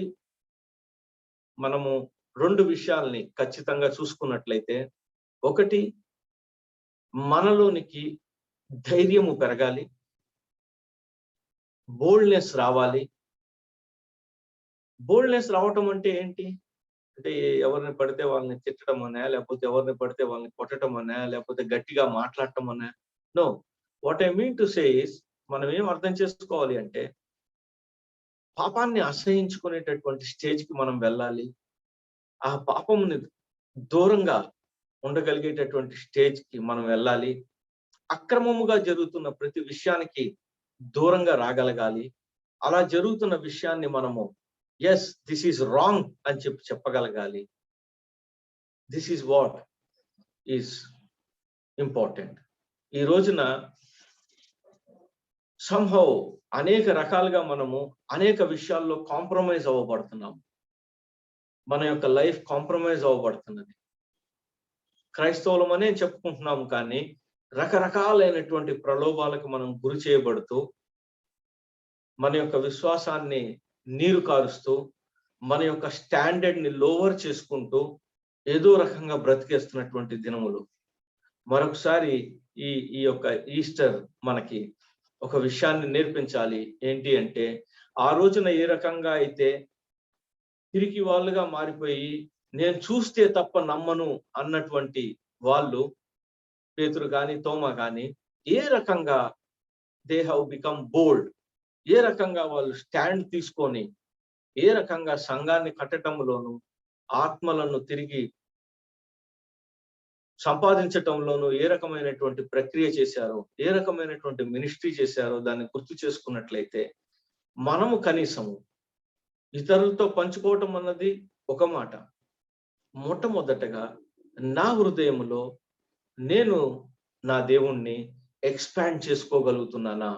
మనము 2 విషయాల్ని ఖచ్చితంగా చూసుకున్నట్లయితే, ఒకటి మనలోనికి ధైర్యము పెరగాలి, బోల్డ్నెస్ రావాలి. బోల్డ్నెస్ రావటం అంటే ఏంటి అంటే ఎవరిని పడితే వాళ్ళని తిట్టడం అనే, లేకపోతే ఎవరిని పడితే వాళ్ళని కొట్టడం అనే, లేకపోతే గట్టిగా మాట్లాడటం అనే. No, what I mean to say is, మనం ఏం అర్థం చేసుకోవాలి అంటే పాపాన్ని అసహించుకునేటటువంటి స్టేజ్కి మనం వెళ్ళాలి. ఆ పాపముని దూరంగా ఉండగలిగేటటువంటి స్టేజ్కి మనం వెళ్ళాలి. అక్రమముగా జరుగుతున్న ప్రతి విషయానికి దూరంగా రాగలగాలి. అలా జరుగుతున్న విషయాన్ని మనము ఎస్ దిస్ ఈజ్ రాంగ్ అని చెప్పగలగాలి. This is what is important. ఈ రోజున సంహౌ అనేక రకాలుగా మనము అనేక విషయాల్లో కాంప్రమైజ్ అవ్వబడుతున్నాము. మన యొక్క లైఫ్ కాంప్రమైజ్ అవ్వబడుతున్నది. క్రైస్తవులమనే చెప్పుకుంటున్నాము, కానీ రకరకాలైనటువంటి ప్రలోభాలకు మనం గురి చేయబడుతూ మన యొక్క విశ్వాసాన్ని నీరు కారుస్తూ మన యొక్క స్టాండర్డ్ ని లోవర్ చేసుకుంటూ ఏదో రకంగా బ్రతికేస్తున్నటువంటి దినములు. మరొకసారి ఈ యొక్క ఈస్టర్ మనకి ఒక విషయాన్ని నేర్పించాలి. ఏంటి అంటే, ఆ రోజున ఏ రకంగా అయితే తిరిగి వాళ్ళుగా మారిపోయి నేను చూస్తే తప్ప నమ్మను అన్నటువంటి వాళ్ళు, పేతురు కానీ తోమా కానీ, ఏ రకంగా దే హ్యావ్ బికమ్ బోల్డ్, ఏ రకంగా వాళ్ళు స్టాండ్ తీసుకొని ఏ రకంగా సంఘాన్ని కట్టడంలోను ఆత్మలను తిరిగి సంపాదించటంలోనూ ఏ రకమైనటువంటి ప్రక్రియ చేశారో, ఏ రకమైనటువంటి మినిస్ట్రీ చేశారో దాన్ని గుర్తు చేసుకున్నట్లయితే మనము కనీసము ఇతరులతో పంచుకోవటం అన్నది ఒక మాట. మొట్టమొదటగా నా హృదయంలో నేను నా దేవుణ్ణి ఎక్స్పాండ్ చేసుకోగలుగుతున్నానా?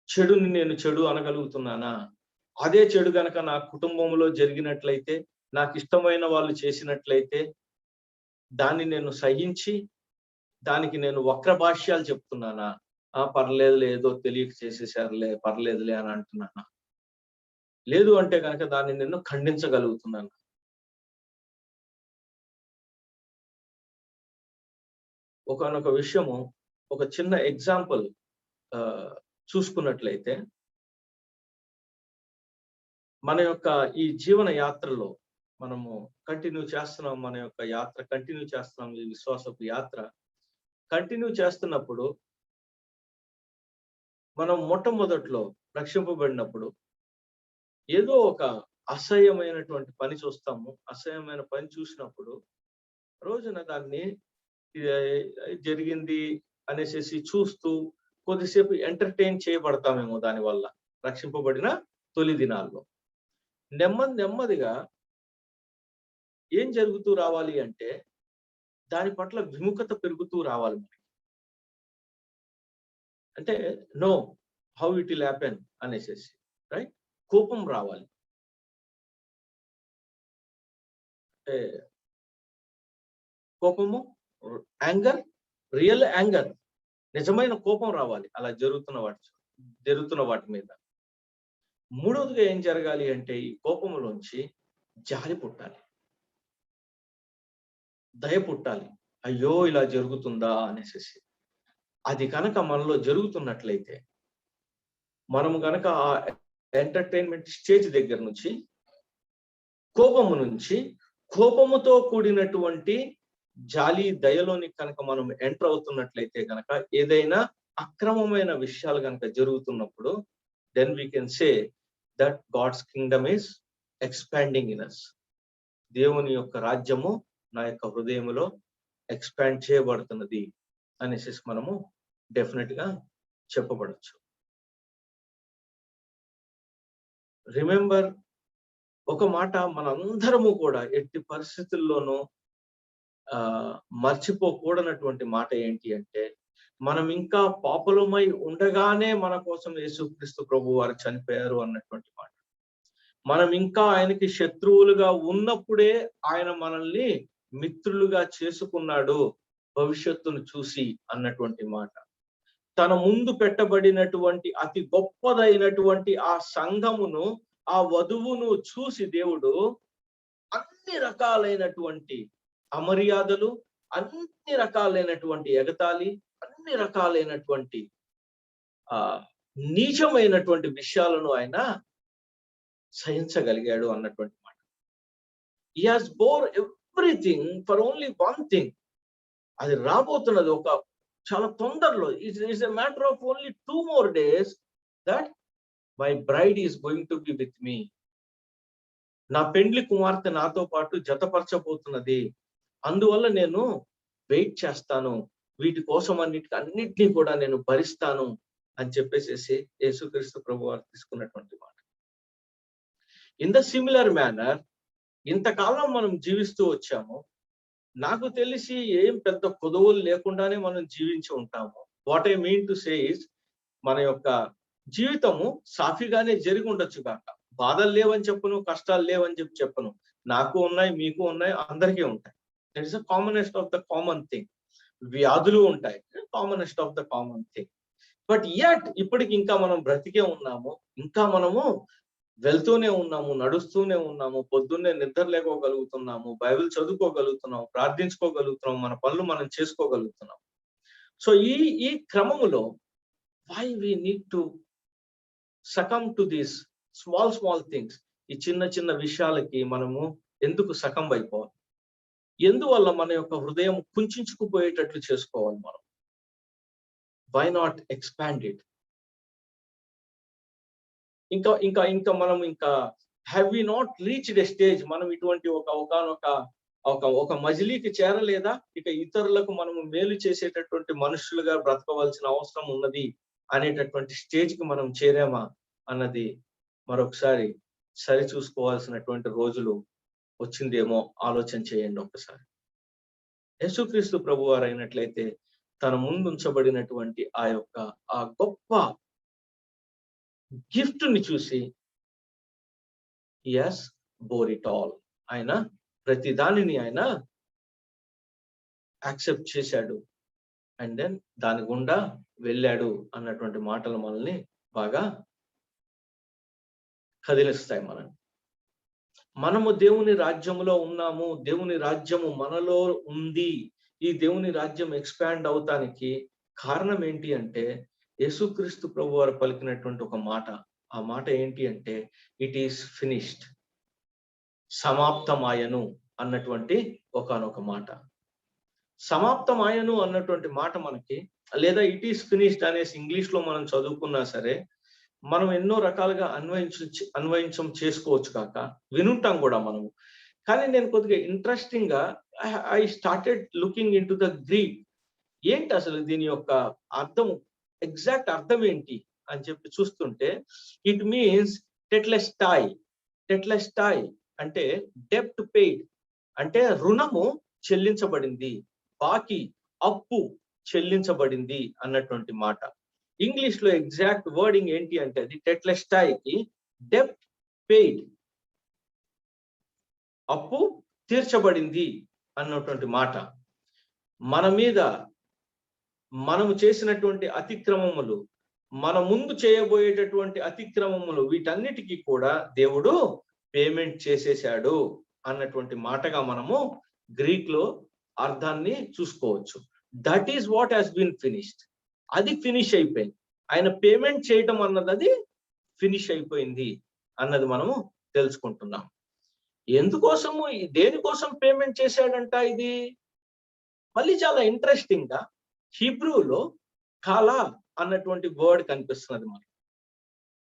చెడుని నేను చెడు అనగలుగుతున్నానా? అదే చెడు గనక నా కుటుంబంలో జరిగినట్లయితే, నాకు ఇష్టమైన వాళ్ళు చేసినట్లయితే దాన్ని నేను సహించి దానికి నేను వక్ర భాష్యాలు చెప్తున్నానా? పర్లేదులే, ఏదో తెలియక చేసేసారులే, పర్లేదులే అని అంటున్నానా? లేదు అంటే కనుక దాన్ని నేను ఖండించగలుగుతున్నాను. ఒకనొక విషయము, ఒక చిన్న ఎగ్జాంపుల్ చూసుకున్నట్లయితే, మన యొక్క ఈ జీవన యాత్రలో మనము కంటిన్యూ చేస్తున్నాం, మన యొక్క యాత్ర కంటిన్యూ చేస్తున్నాం, ఈ విశ్వాసపు యాత్ర కంటిన్యూ చేస్తున్నప్పుడు మనం మొట్టమొదట్లో రక్షింపబడినప్పుడు ఏదో ఒక అసహ్యమైనటువంటి పని చూస్తాము. అసహ్యమైన పని చూసినప్పుడు రోజున దాన్ని జరిగింది అనేసి చూస్తూ కొద్దిసేపు ఎంటర్టైన్ చేయబడతామేమో దానివల్ల. రక్షింపబడిన తొలి దినాల్లో నెమ్మదిగా ఏం జరుగుతూ రావాలి అంటే, దాని పట్ల విముఖత పెరుగుతూ రావాలి మనకి. అంటే know how it will happen అనేసి, రైట్? కోపం రావాలి. అంటే కోపము, యాంగర్, రియల్ యాంగర్, నిజమైన కోపం రావాలి అలా జరుగుతున్న వాటి మీద. మూడవదిగా ఏం జరగాలి అంటే, ఈ కోపంలోంచి జాలి పుట్టాలి, దయ పుట్టాలి. అయ్యో ఇలా జరుగుతుందా అనేసి. అది కనుక మనలో జరుగుతున్నట్లయితే, మనము కనుక ఆ ఎంటర్టైన్మెంట్ స్టేజ్ దగ్గర నుంచి కోపముతో కూడినటువంటి జాలి దయలోని కనుక మనం ఎంటర్ అవుతున్నట్లయితే కనుక, ఏదైనా అక్రమమైన విషయాలు కనుక జరుగుతున్నప్పుడు, then we can say that God's kingdom is expanding in us. దేవుని యొక్క రాజ్యము నా యొక్క హృదయంలో ఎక్స్పాండ్ చేయబడుతున్నది అనేసి మనము డెఫినెట్ గా చెప్పబడచ్చు. రిమెంబర్, ఒక మాట మనందరము కూడా ఎట్టి పరిస్థితుల్లోనూ మర్చిపోకూడనటువంటి మాట ఏంటి అంటే, మనం ఇంకా పాపులమై ఉండగానే మన కోసం యేసుక్రీస్తు ప్రభు వారు చనిపోయారు అన్నటువంటి మాట. మనం ఇంకా ఆయనకి శత్రువులుగా ఉన్నప్పుడే ఆయన మనల్ని మిత్రులుగా చేసుకున్నాడు భవిష్యత్తును చూసి అన్నటువంటి మాట. తన ముందు పెట్టబడినటువంటి అతి గొప్పదైనటువంటి ఆ సంఘమును, ఆ వధువును చూసి దేవుడు అన్ని రకాలైనటువంటి అమర్యాదలు, అన్ని రకాలైనటువంటి ఎగతాళి, అన్ని రకాలైనటువంటి నీచమైనటువంటి విషయాలను ఆయన సహించగలిగాడు అన్నటువంటి మాట. He has bore everything for only one thing. అది రాబోతున్నది ఒక చాలా తొందరలో. It's a matter of only 2 more days that my bride is going to be with me. నా పెండ్లి కుమార్తె నాతో పాటు జతపరచబోతున్నది, అందువల్ల నేను వెయిట్ చేస్తాను, వీటి కోసం అన్నిటినీ కూడా నేను భరిస్తాను అని చెప్పేసి యేసుక్రీస్తు ప్రభు వారు తీసుకున్నటువంటి మాట. ఇన్ ద సిమిలర్ మేనర్ ఇంతకాలం మనం జీవిస్తూ వచ్చాము. నాకు తెలిసి ఏం పెద్ద కొదవులు లేకుండానే మనం జీవించి ఉంటాము. What I mean to say is, మన యొక్క జీవితము సాఫీగానే జరిగి ఉండొచ్చు కాక. బాధలు లేవని చెప్పను, కష్టాలు లేవని చెప్పను. నాకు ఉన్నాయి, మీకు ఉన్నాయి, అందరికీ ఉంటాయి. That is the commonest of the common thing. వ్యాధులు ఉంటాయి, commonest of the common thing. But at ఇప్పటికి ఇంకా మనం బ్రతికే ఉన్నాము, ఇంకా మనము వెళ్తూనే ఉన్నాము, నడుస్తూనే ఉన్నాము, పొద్దున్నే నిద్ర లేకోగలుగుతున్నాము, బైబిల్ చదువుకోగలుగుతున్నాము, ప్రార్థించుకోగలుగుతున్నాం, మన పనులు మనం చేసుకోగలుగుతున్నాం. సో ఈ క్రమములో why we need to succumb to these small things, ఈ చిన్న విషయాలకి మనము ఎందుకు సకంబ్ అయిపోవాలి? ఎందువల్ల మన యొక్క హృదయం కుంచుకుపోయేటట్లు చేసుకోవాలి మనం? Why not expand it? ఇంకా మనం have we not reached a stage, మనం ఇటువంటి ఒక మజిలీకి చేరలేదా? ఇక ఇతరులకు మనము మేలు చేసేటటువంటి మనుషులుగా బ్రతకవలసిన అవసరం ఉన్నది అనేటటువంటి స్టేజ్ కి మనం చేరామా అన్నది మరొకసారి సరి చూసుకోవాల్సినటువంటి రోజులు వచ్చిందేమో ఆలోచన చేయండి ఒకసారి. యేసుక్రీస్తు ప్రభు వారు అయినట్లయితే తన ముందు ఉంచబడినటువంటి ఆ గొప్ప గిఫ్ట్ ని చూసి yes bore it all, ఆయన ప్రతి దానిని ఆయన యాక్సెప్ట్ చేశాడు, అండ్ దెన్ దాని గుండా వెళ్ళాడు అన్నటువంటి మాటలు మనల్ని బాగా కదిలిస్తాయి. మనము దేవుని రాజ్యములో ఉన్నాము, దేవుని రాజ్యము మనలో ఉంది. ఈ దేవుని రాజ్యం ఎక్స్పాండ్ అవటానికి కారణం ఏంటి అంటే యేసుక్రీస్తు ప్రభు వారు పలికినటువంటి ఒక మాట. ఆ మాట ఏంటి అంటే ఇట్ ఈస్ ఫినిష్డ్, సమాప్తమాయను అన్నటువంటి ఒకానొక మాట. సమాప్తమాయను అన్నటువంటి మాట మనకి, లేదా ఇట్ ఈస్ ఫినిష్డ్ అనేసి ఇంగ్లీష్ లో మనం చదువుకున్నా సరే మనం ఎన్నో రకాలుగా అన్వయించం చేసుకోవచ్చు కాక, వినుంటాం కూడా మనము. కానీ నేను కొద్దిగా ఇంట్రెస్టింగ్ గా I started looking in to the Greek. ఏంటి అసలు దీని యొక్క అర్థం, ఎగ్జాక్ట్ అర్థం ఏంటి అని చెప్పి చూస్తుంటే ఇట్ మీన్స్ టెట్లెస్టాయ్. టెట్లెస్టాయ్ అంటే డెప్ట్ పెయిడ్, అంటే రుణము చెల్లించబడింది, బాకీ అప్పు చెల్లించబడింది అన్నటువంటి మాట. ఇంగ్లీష్ లో ఎగ్జాక్ట్ వర్డింగ్ ఏంటి అంటే అది టెట్లెస్టాయ్కి డెప్ట్ పెయిడ్, అప్పు తీర్చబడింది అన్నటువంటి మాట. మన మీద మనము చేసినటువంటి అతిక్రమములు, మన ముందు చేయబోయేటటువంటి అతిక్రమములు, వీటన్నిటికీ కూడా దేవుడు పేమెంట్ చేసేసాడు అన్నటువంటి మాటగా మనము గ్రీక్ లో అర్థాన్ని చూసుకోవచ్చు. That is what has been finished. అది ఫినిష్ అయిపోయింది. ఆయన పేమెంట్ చేయటం అన్నది అది ఫినిష్ అయిపోయింది అన్నది మనము తెలుసుకుంటున్నాం. ఎందుకోసము, దేనికోసం పేమెంట్ చేశాడంట? ఇది మళ్ళీ చాలా ఇంట్రెస్టింగ్ గా హీబ్రూలో కాలా అన్నటువంటి వర్డ్ కనిపిస్తున్నది మనకి.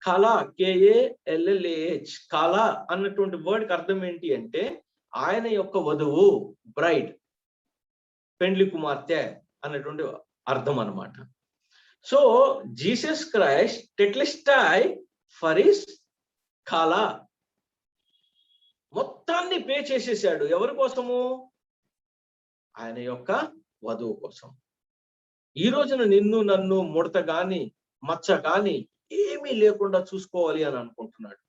కాలా, KALLAH, కాలా అన్నటువంటి వర్డ్ కి అర్థం ఏంటి అంటే ఆయన యొక్క వధువు, బ్రైడ్, పెండ్లి కుమార్తె అన్నటువంటి అర్థం అన్నమాట. సో జీసస్ క్రైస్ట్ టెట్లెస్టాయ్ ఫర్ హిస్ కాలా, మొత్తాన్ని పే చేసేసాడు. ఎవరి కోసము? ఆయన యొక్క వధువు కోసం. ఈ రోజున నిన్ను నన్ను ముడత గాని మచ్చ గాని ఏమీ లేకుండా చూసుకోవాలి అని అనుకుంటున్నాడు.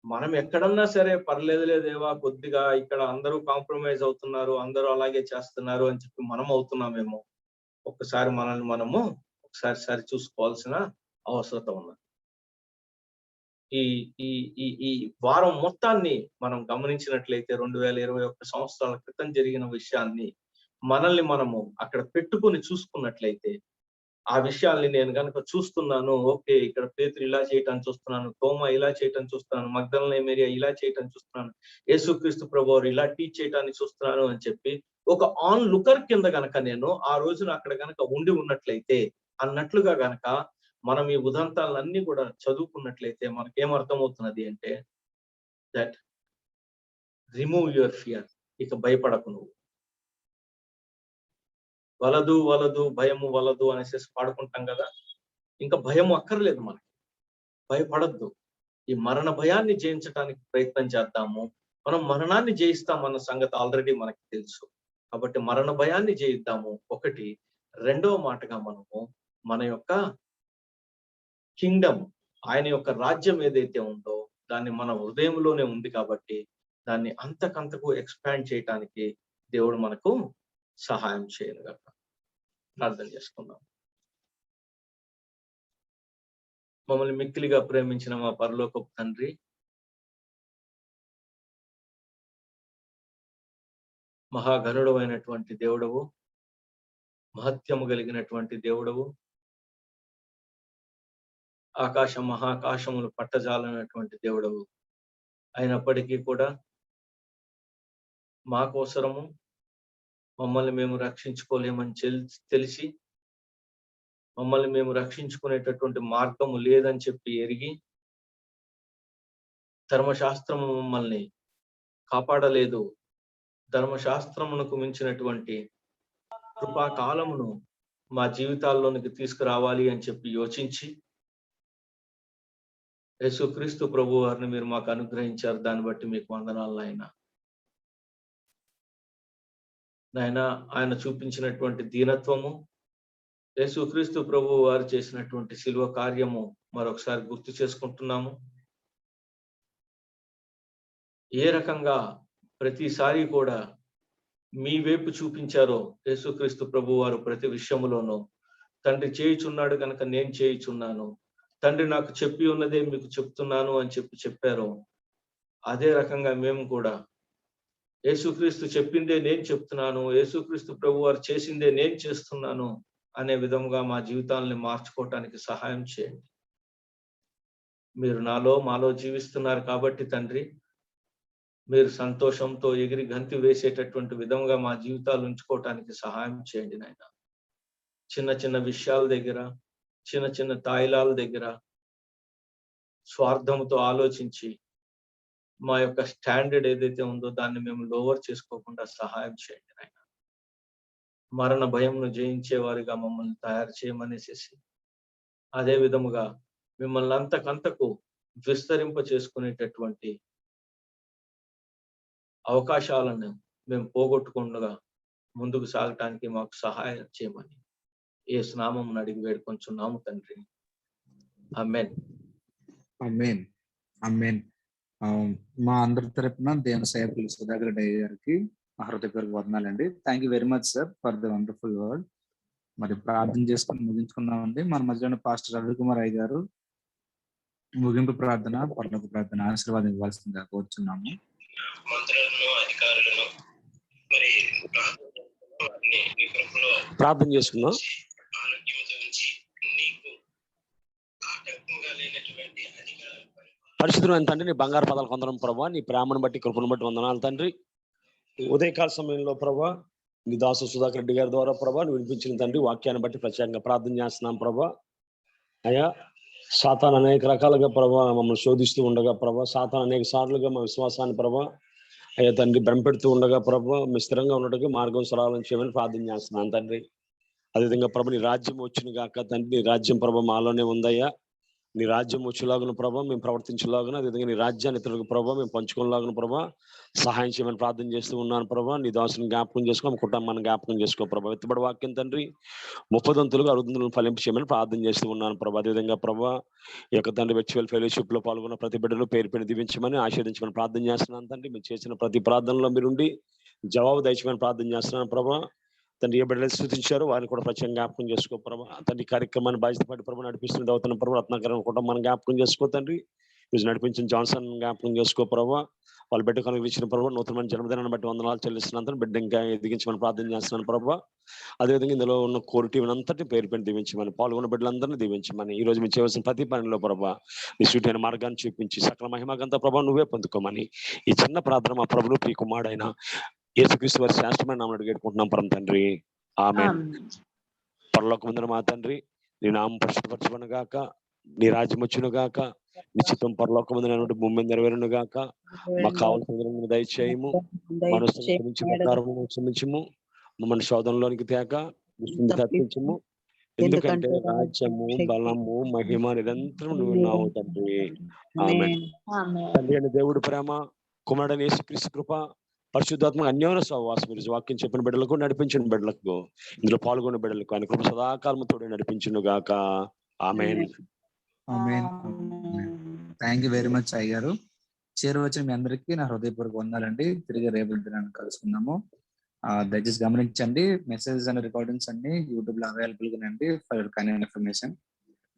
మనం ఎక్కడన్నా సరే పర్లేదులే దేవా, కొద్దిగా ఇక్కడ అందరూ కాంప్రమైజ్ అవుతున్నారు, అందరూ అలాగే చేస్తున్నారు అని చెప్పి మనం అవుతున్నామేమో. ఒక్కసారి మనల్ని మనము ఒకసారి సరి చూసుకోవాల్సిన అవసరం ఉన్నది. ఈ వారం మొత్తాన్ని మనం గమనించినట్లయితే 2021 సంవత్సరాల క్రితం జరిగిన విషయాన్ని మనల్ని మనము అక్కడ పెట్టుకొని చూసుకున్నట్లయితే, ఆ విషయాల్ని నేను కనుక చూస్తున్నాను, ఓకే ఇక్కడ పేతురు ఇలా చేయటాన్ని చూస్తున్నాను, తోమా ఇలా చేయటం చూస్తున్నాను, మగ్దలనే మరియా ఇలా చేయటం చూస్తున్నాను, యేసుక్రీస్తు ప్రభువారు ఇలా టీచ్ చేయటాన్ని చూస్తున్నాను అని చెప్పి ఒక ఆన్ లుకర్ కింద గనక నేను ఆ రోజున అక్కడ గనక ఉండి ఉన్నట్లయితే అన్నట్లుగా గనక మనం ఈ ఉదంతాలన్నీ కూడా చదువుకున్నట్లయితే మనకేమర్థం అవుతున్నది అంటే దట్ రిమూవ్ యువర్ ఫియర్. ఇక భయపడకు నువ్వు. వలదు వలదు భయము వలదు అనేసి పాడుకుంటాం కదా. ఇంకా భయం అక్కర్లేదు మనకి, భయపడద్దు. ఈ మరణ భయాన్ని జయించడానికి ప్రయత్నం చేద్దాము. మనం మరణాన్ని జయిస్తామన్న సంగతి ఆల్రెడీ మనకి తెలుసు. కాబట్టి మరణ భయాన్ని జయిద్దాము ఒకటి. రెండవ మాటగా మనము మన యొక్క కింగ్డమ్, ఆయన యొక్క రాజ్యం ఏదైతే ఉందో దాన్ని మన హృదయంలోనే ఉంది కాబట్టి దాన్ని అంతకంతకు ఎక్స్పాండ్ చేయటానికి దేవుడు మనకు సహాయం చేయనుగాక. ప్రార్థన చేసుకుందాం. మమ్మల్ని మిక్కిలిగా ప్రేమించిన మా పరలోకపు తండ్రి, మహాగణుడు అయినటువంటి దేవుడవు, మహత్యము కలిగినటువంటి దేవుడవు, ఆకాశ మహాకాశములు పట్టజాలనటువంటి దేవుడవు అయినప్పటికీ కూడా మాకోసరము మమ్మల్ని మేము రక్షించుకోలేమని తెలిసి, మమ్మల్ని మేము రక్షించుకునేటటువంటి మార్గము లేదని చెప్పి ఎరిగి, ధర్మశాస్త్రము మమ్మల్ని కాపాడలేదు, ధర్మశాస్త్రమునకు మించినటువంటి కృపాకాలమును మా జీవితాల్లోనికి తీసుకురావాలి అని చెప్పి యోచించి యేసుక్రీస్తు ప్రభు వారిని మీరు మాకు అనుగ్రహించారు. దాన్ని బట్టి మీకు వందనాలు నాయన. నాయన, ఆయన చూపించినటువంటి దీనత్వము, యేసుక్రీస్తు ప్రభు వారు చేసినటువంటి శిలువ కార్యము మరొకసారి గుర్తు చేసుకుంటున్నాము. ఏ రకంగా ప్రతిసారి కూడా మీ వైపు చూపించారో యేసుక్రీస్తు ప్రభు వారు ప్రతి విషయములోనూ, తండ్రి చేయుచున్నాడు కనుక నేను చేయుచున్నాను, తండ్రి నాకు చెప్పి ఉన్నదే మీకు చెప్తున్నాను అని చెప్పారు. అదే రకంగా మేము కూడా యేసుక్రీస్తు చెప్పిందే నేను చెప్తున్నాను, యేసుక్రీస్తు ప్రభు వారు చేసిందే నేను చేస్తున్నాను అనే విధంగా మా జీవితాలని మార్చుకోవటానికి సహాయం చేయండి. మీరు నాలో మాలో జీవిస్తున్నారు కాబట్టి తండ్రి, మీరు సంతోషంతో ఎగిరి గంతి వేసేటటువంటి విధంగా మా జీవితాలు ఉంచుకోవటానికి సహాయం చేయండి నాయన. చిన్న చిన్న విషయాల దగ్గర, చిన్న చిన్న తాయిలాల దగ్గర స్వార్థంతో ఆలోచించి మా యొక్క స్టాండర్డ్ ఏదైతే ఉందో దాన్ని మేము లోవర్ చేసుకోకుండా సహాయం చేయండి నాయన. మరణ భయంను జయించే వారిగా మమ్మల్ని తయారు చేయమనేసేసి, అదే విధముగా మిమ్మల్ని అంతకంతకు విస్తరింప చేసుకునేటటువంటి అవకాశాలను మేము పోగొట్టుకుండగా ముందుకు సాగటానికి మాకు సహాయం చేయమని యేసు నామమున అడిగి వేడుకొంచున్నాము తండ్రి. ఆమేన్. ఆమేన్. ఆమేన్. మా అందరి తరపున దేవుని సేవకులు సుధాకర్ రెడ్డి గారికి మా హృదయపూర్వక వందనాలండి. Thank you very much sir for the wonderful word. మరి ప్రార్థన చేసుకుని ముగించుకుందామండి. మన మధ్యలో పాస్టర్ రవికుమార్ అయ్య గారు ముగింపు ప్రార్థన, పరలోక ప్రార్థన ఆశీర్వాదం ఇవ్వాల్సిందిగా కోరుచున్నాము. ప్రార్థన చేసుకుందాం. పరిశుద్ధమైన తండ్రి, నీ బంగారు పదాలు కొందరం ప్రభా, నీ ప్రేమను బట్టి కృపను బట్టి వందనాలు తండ్రి. ఉదయకాల సమయంలో ప్రభా నీ దాసు సుధాకర్ రెడ్డి గారి ద్వారా ప్రభా నువ్వు వినిపించిన తండ్రి వాక్యాన్ని బట్టి ప్రత్యేకంగా ప్రార్థన చేస్తున్నాం ప్రభా. అయ్యా, సాతాను అనేక రకాలుగా ప్రభా మమ్మల్ని శోధిస్తూ ఉండగా ప్రభా, సాతాను అనేక సార్లుగా మా విశ్వాసాన్ని ప్రభా అయ్యా తండ్రి భ్రమపెడుతూ ఉండగా ప్రభా మీ స్థిరంగా ఉండటకు మార్గం సరళం చేయమని ప్రార్థన చేస్తున్నాను తండ్రి. అదేవిధంగా ప్రభా నీ రాజ్యం వచ్చిన గాక తండ్రి, నీ రాజ్యం ప్రభా మాలోనే ఉందయ్యా. నీ రాజ్యం వచ్చేలాగున ప్రభా మేము ప్రవర్తించేలాగున, అదేవిధంగా నీ రాజ్యాన్ని ఇతరులకు ప్రభా మేము పంచుకునేలాగున ప్రభా సహాయం చేయమని ప్రార్థన చేస్తూ ఉన్నాను ప్రభా. నీ దాసుని జ్ఞాపకం చేసుకో, కుటుంబాన్ని జ్ఞాపకం చేసుకో ప్రభా. ఎత్తుబడి వాక్యం తండ్రి 30 60 ఫలింపు చేయమని ప్రార్థన చేస్తూ ఉన్నాను ప్రభా. అదేవిధంగా ప్రభా ఈ యొక్క తండ్రి వర్చువల్ ఫెలోషిప్ లో పాల్గొన్న ప్రతి బిడ్డలు పేరు పేరు దీవించమని ఆశీర్వదించమని ప్రార్థన చేస్తున్నాను తండ్రి. మీరు చేసిన ప్రతి ప్రార్థనలో మీరుండి జవాబు దయచేయమని ప్రార్థన చేస్తున్నాను ప్రభా. తండ్రి ఏ బిడ్డలు స్థుతించారు వారిని కూడా ప్రత్యేకంగా జ్ఞాపకం చేసుకో ప్రభా. తండ్రి కార్యక్రమాన్ని బాధ్యత పడి ప్రభు నడిపిస్తున్న దౌతన ప్రభు రత్నాకరణ కుటుంబాన్ని జ్ఞాపకం చేసుకో తండ్రి. మీరు నడిపించిన జాన్సన్ జ్ఞాపకం చేసుకో ప్రభా. వాళ్ళ బిడ్డ కనుగొలిచిన ప్రభు నూతనమైన జన్మదినాన్ని బట్టి వందనాలు చెల్లిస్తున్నాను. బిడ్డ ఇంకా ఎదిగించమని ప్రార్థన చేస్తున్నాను ప్రభా. అదేవిధంగా ఇందులో ఉన్న కోర్ టీం అంతటి పేరు పెట్టి దీవించమని, పాల్గొన్న బిడ్డలందరినీ దీవించమని, ఈ రోజు మీరు చేయవలసిన ప్రతి పనిలో ప్రభా నీ సూటైన మార్గాన్ని చూపించి సకల మహిమగంత ప్రభా నువ్వే పొందుకోమని ఈ చిన్న ప్రార్థన మా ప్రభులు ప్రియ కుమారుడైన యేసుక్రీస్తు వారి శ్రేష్టమైన నామమున అడిగేట్టుకుంటున్నాం పరమ తండ్రి. ఆమేన్. పరలోకమందున మా తండ్రి, నీ నామం పరిశుద్ధపరచబడును గాక, నీ రాజ్యం వచ్చును గాక, నీ చిత్తం పరలోకమందున భూమి మీద నెరవేరును గాక. మాకు కావాల్సిన దయచేయము, మనసు క్షమించు ప్రకారము క్షమించము, మమ్మల్ని శోధనలోనికి తేక విష్ణుని కర్పించము, ఎందుకంటే రాజ్యము, బలము, మహిమ నిరంతరం నువ్వు ఉన్నావు తండ్రి. ఆమేన్. తండ్రి అయిన దేవుడు ప్రేమ, కుమారుడైన యేసుక్రీస్తు కృప, పరిశుద్ధాత్మ అన్యోన్య సహవాసం వాక్యం చెప్పిన బిడ్డలకు, నడిపించిన బిడ్డలకు, ఇందులో పాల్గొన్న బిడ్డలకు ఆయన కృప సదాకాలము తోడే నడిపించును గాక. ఆమేన్. థ్యాంక్ యూ వెరీ మచ్ అయ్య గారు. చేరువచ్చిన మీ అందరికీ నా హృదయపూర్వక వందాలండి. తిరిగి రేపటి దినాన్ని కలుసుకుందాము. దయచేసి గమనించండి, మెసేజెస్ అండ్ రికార్డింగ్స్ అన్ని యూట్యూబ్ లో అవైలబుల్ గా అండి for kind information.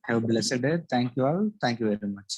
Have blessed day. Thank you all. Thank you very much.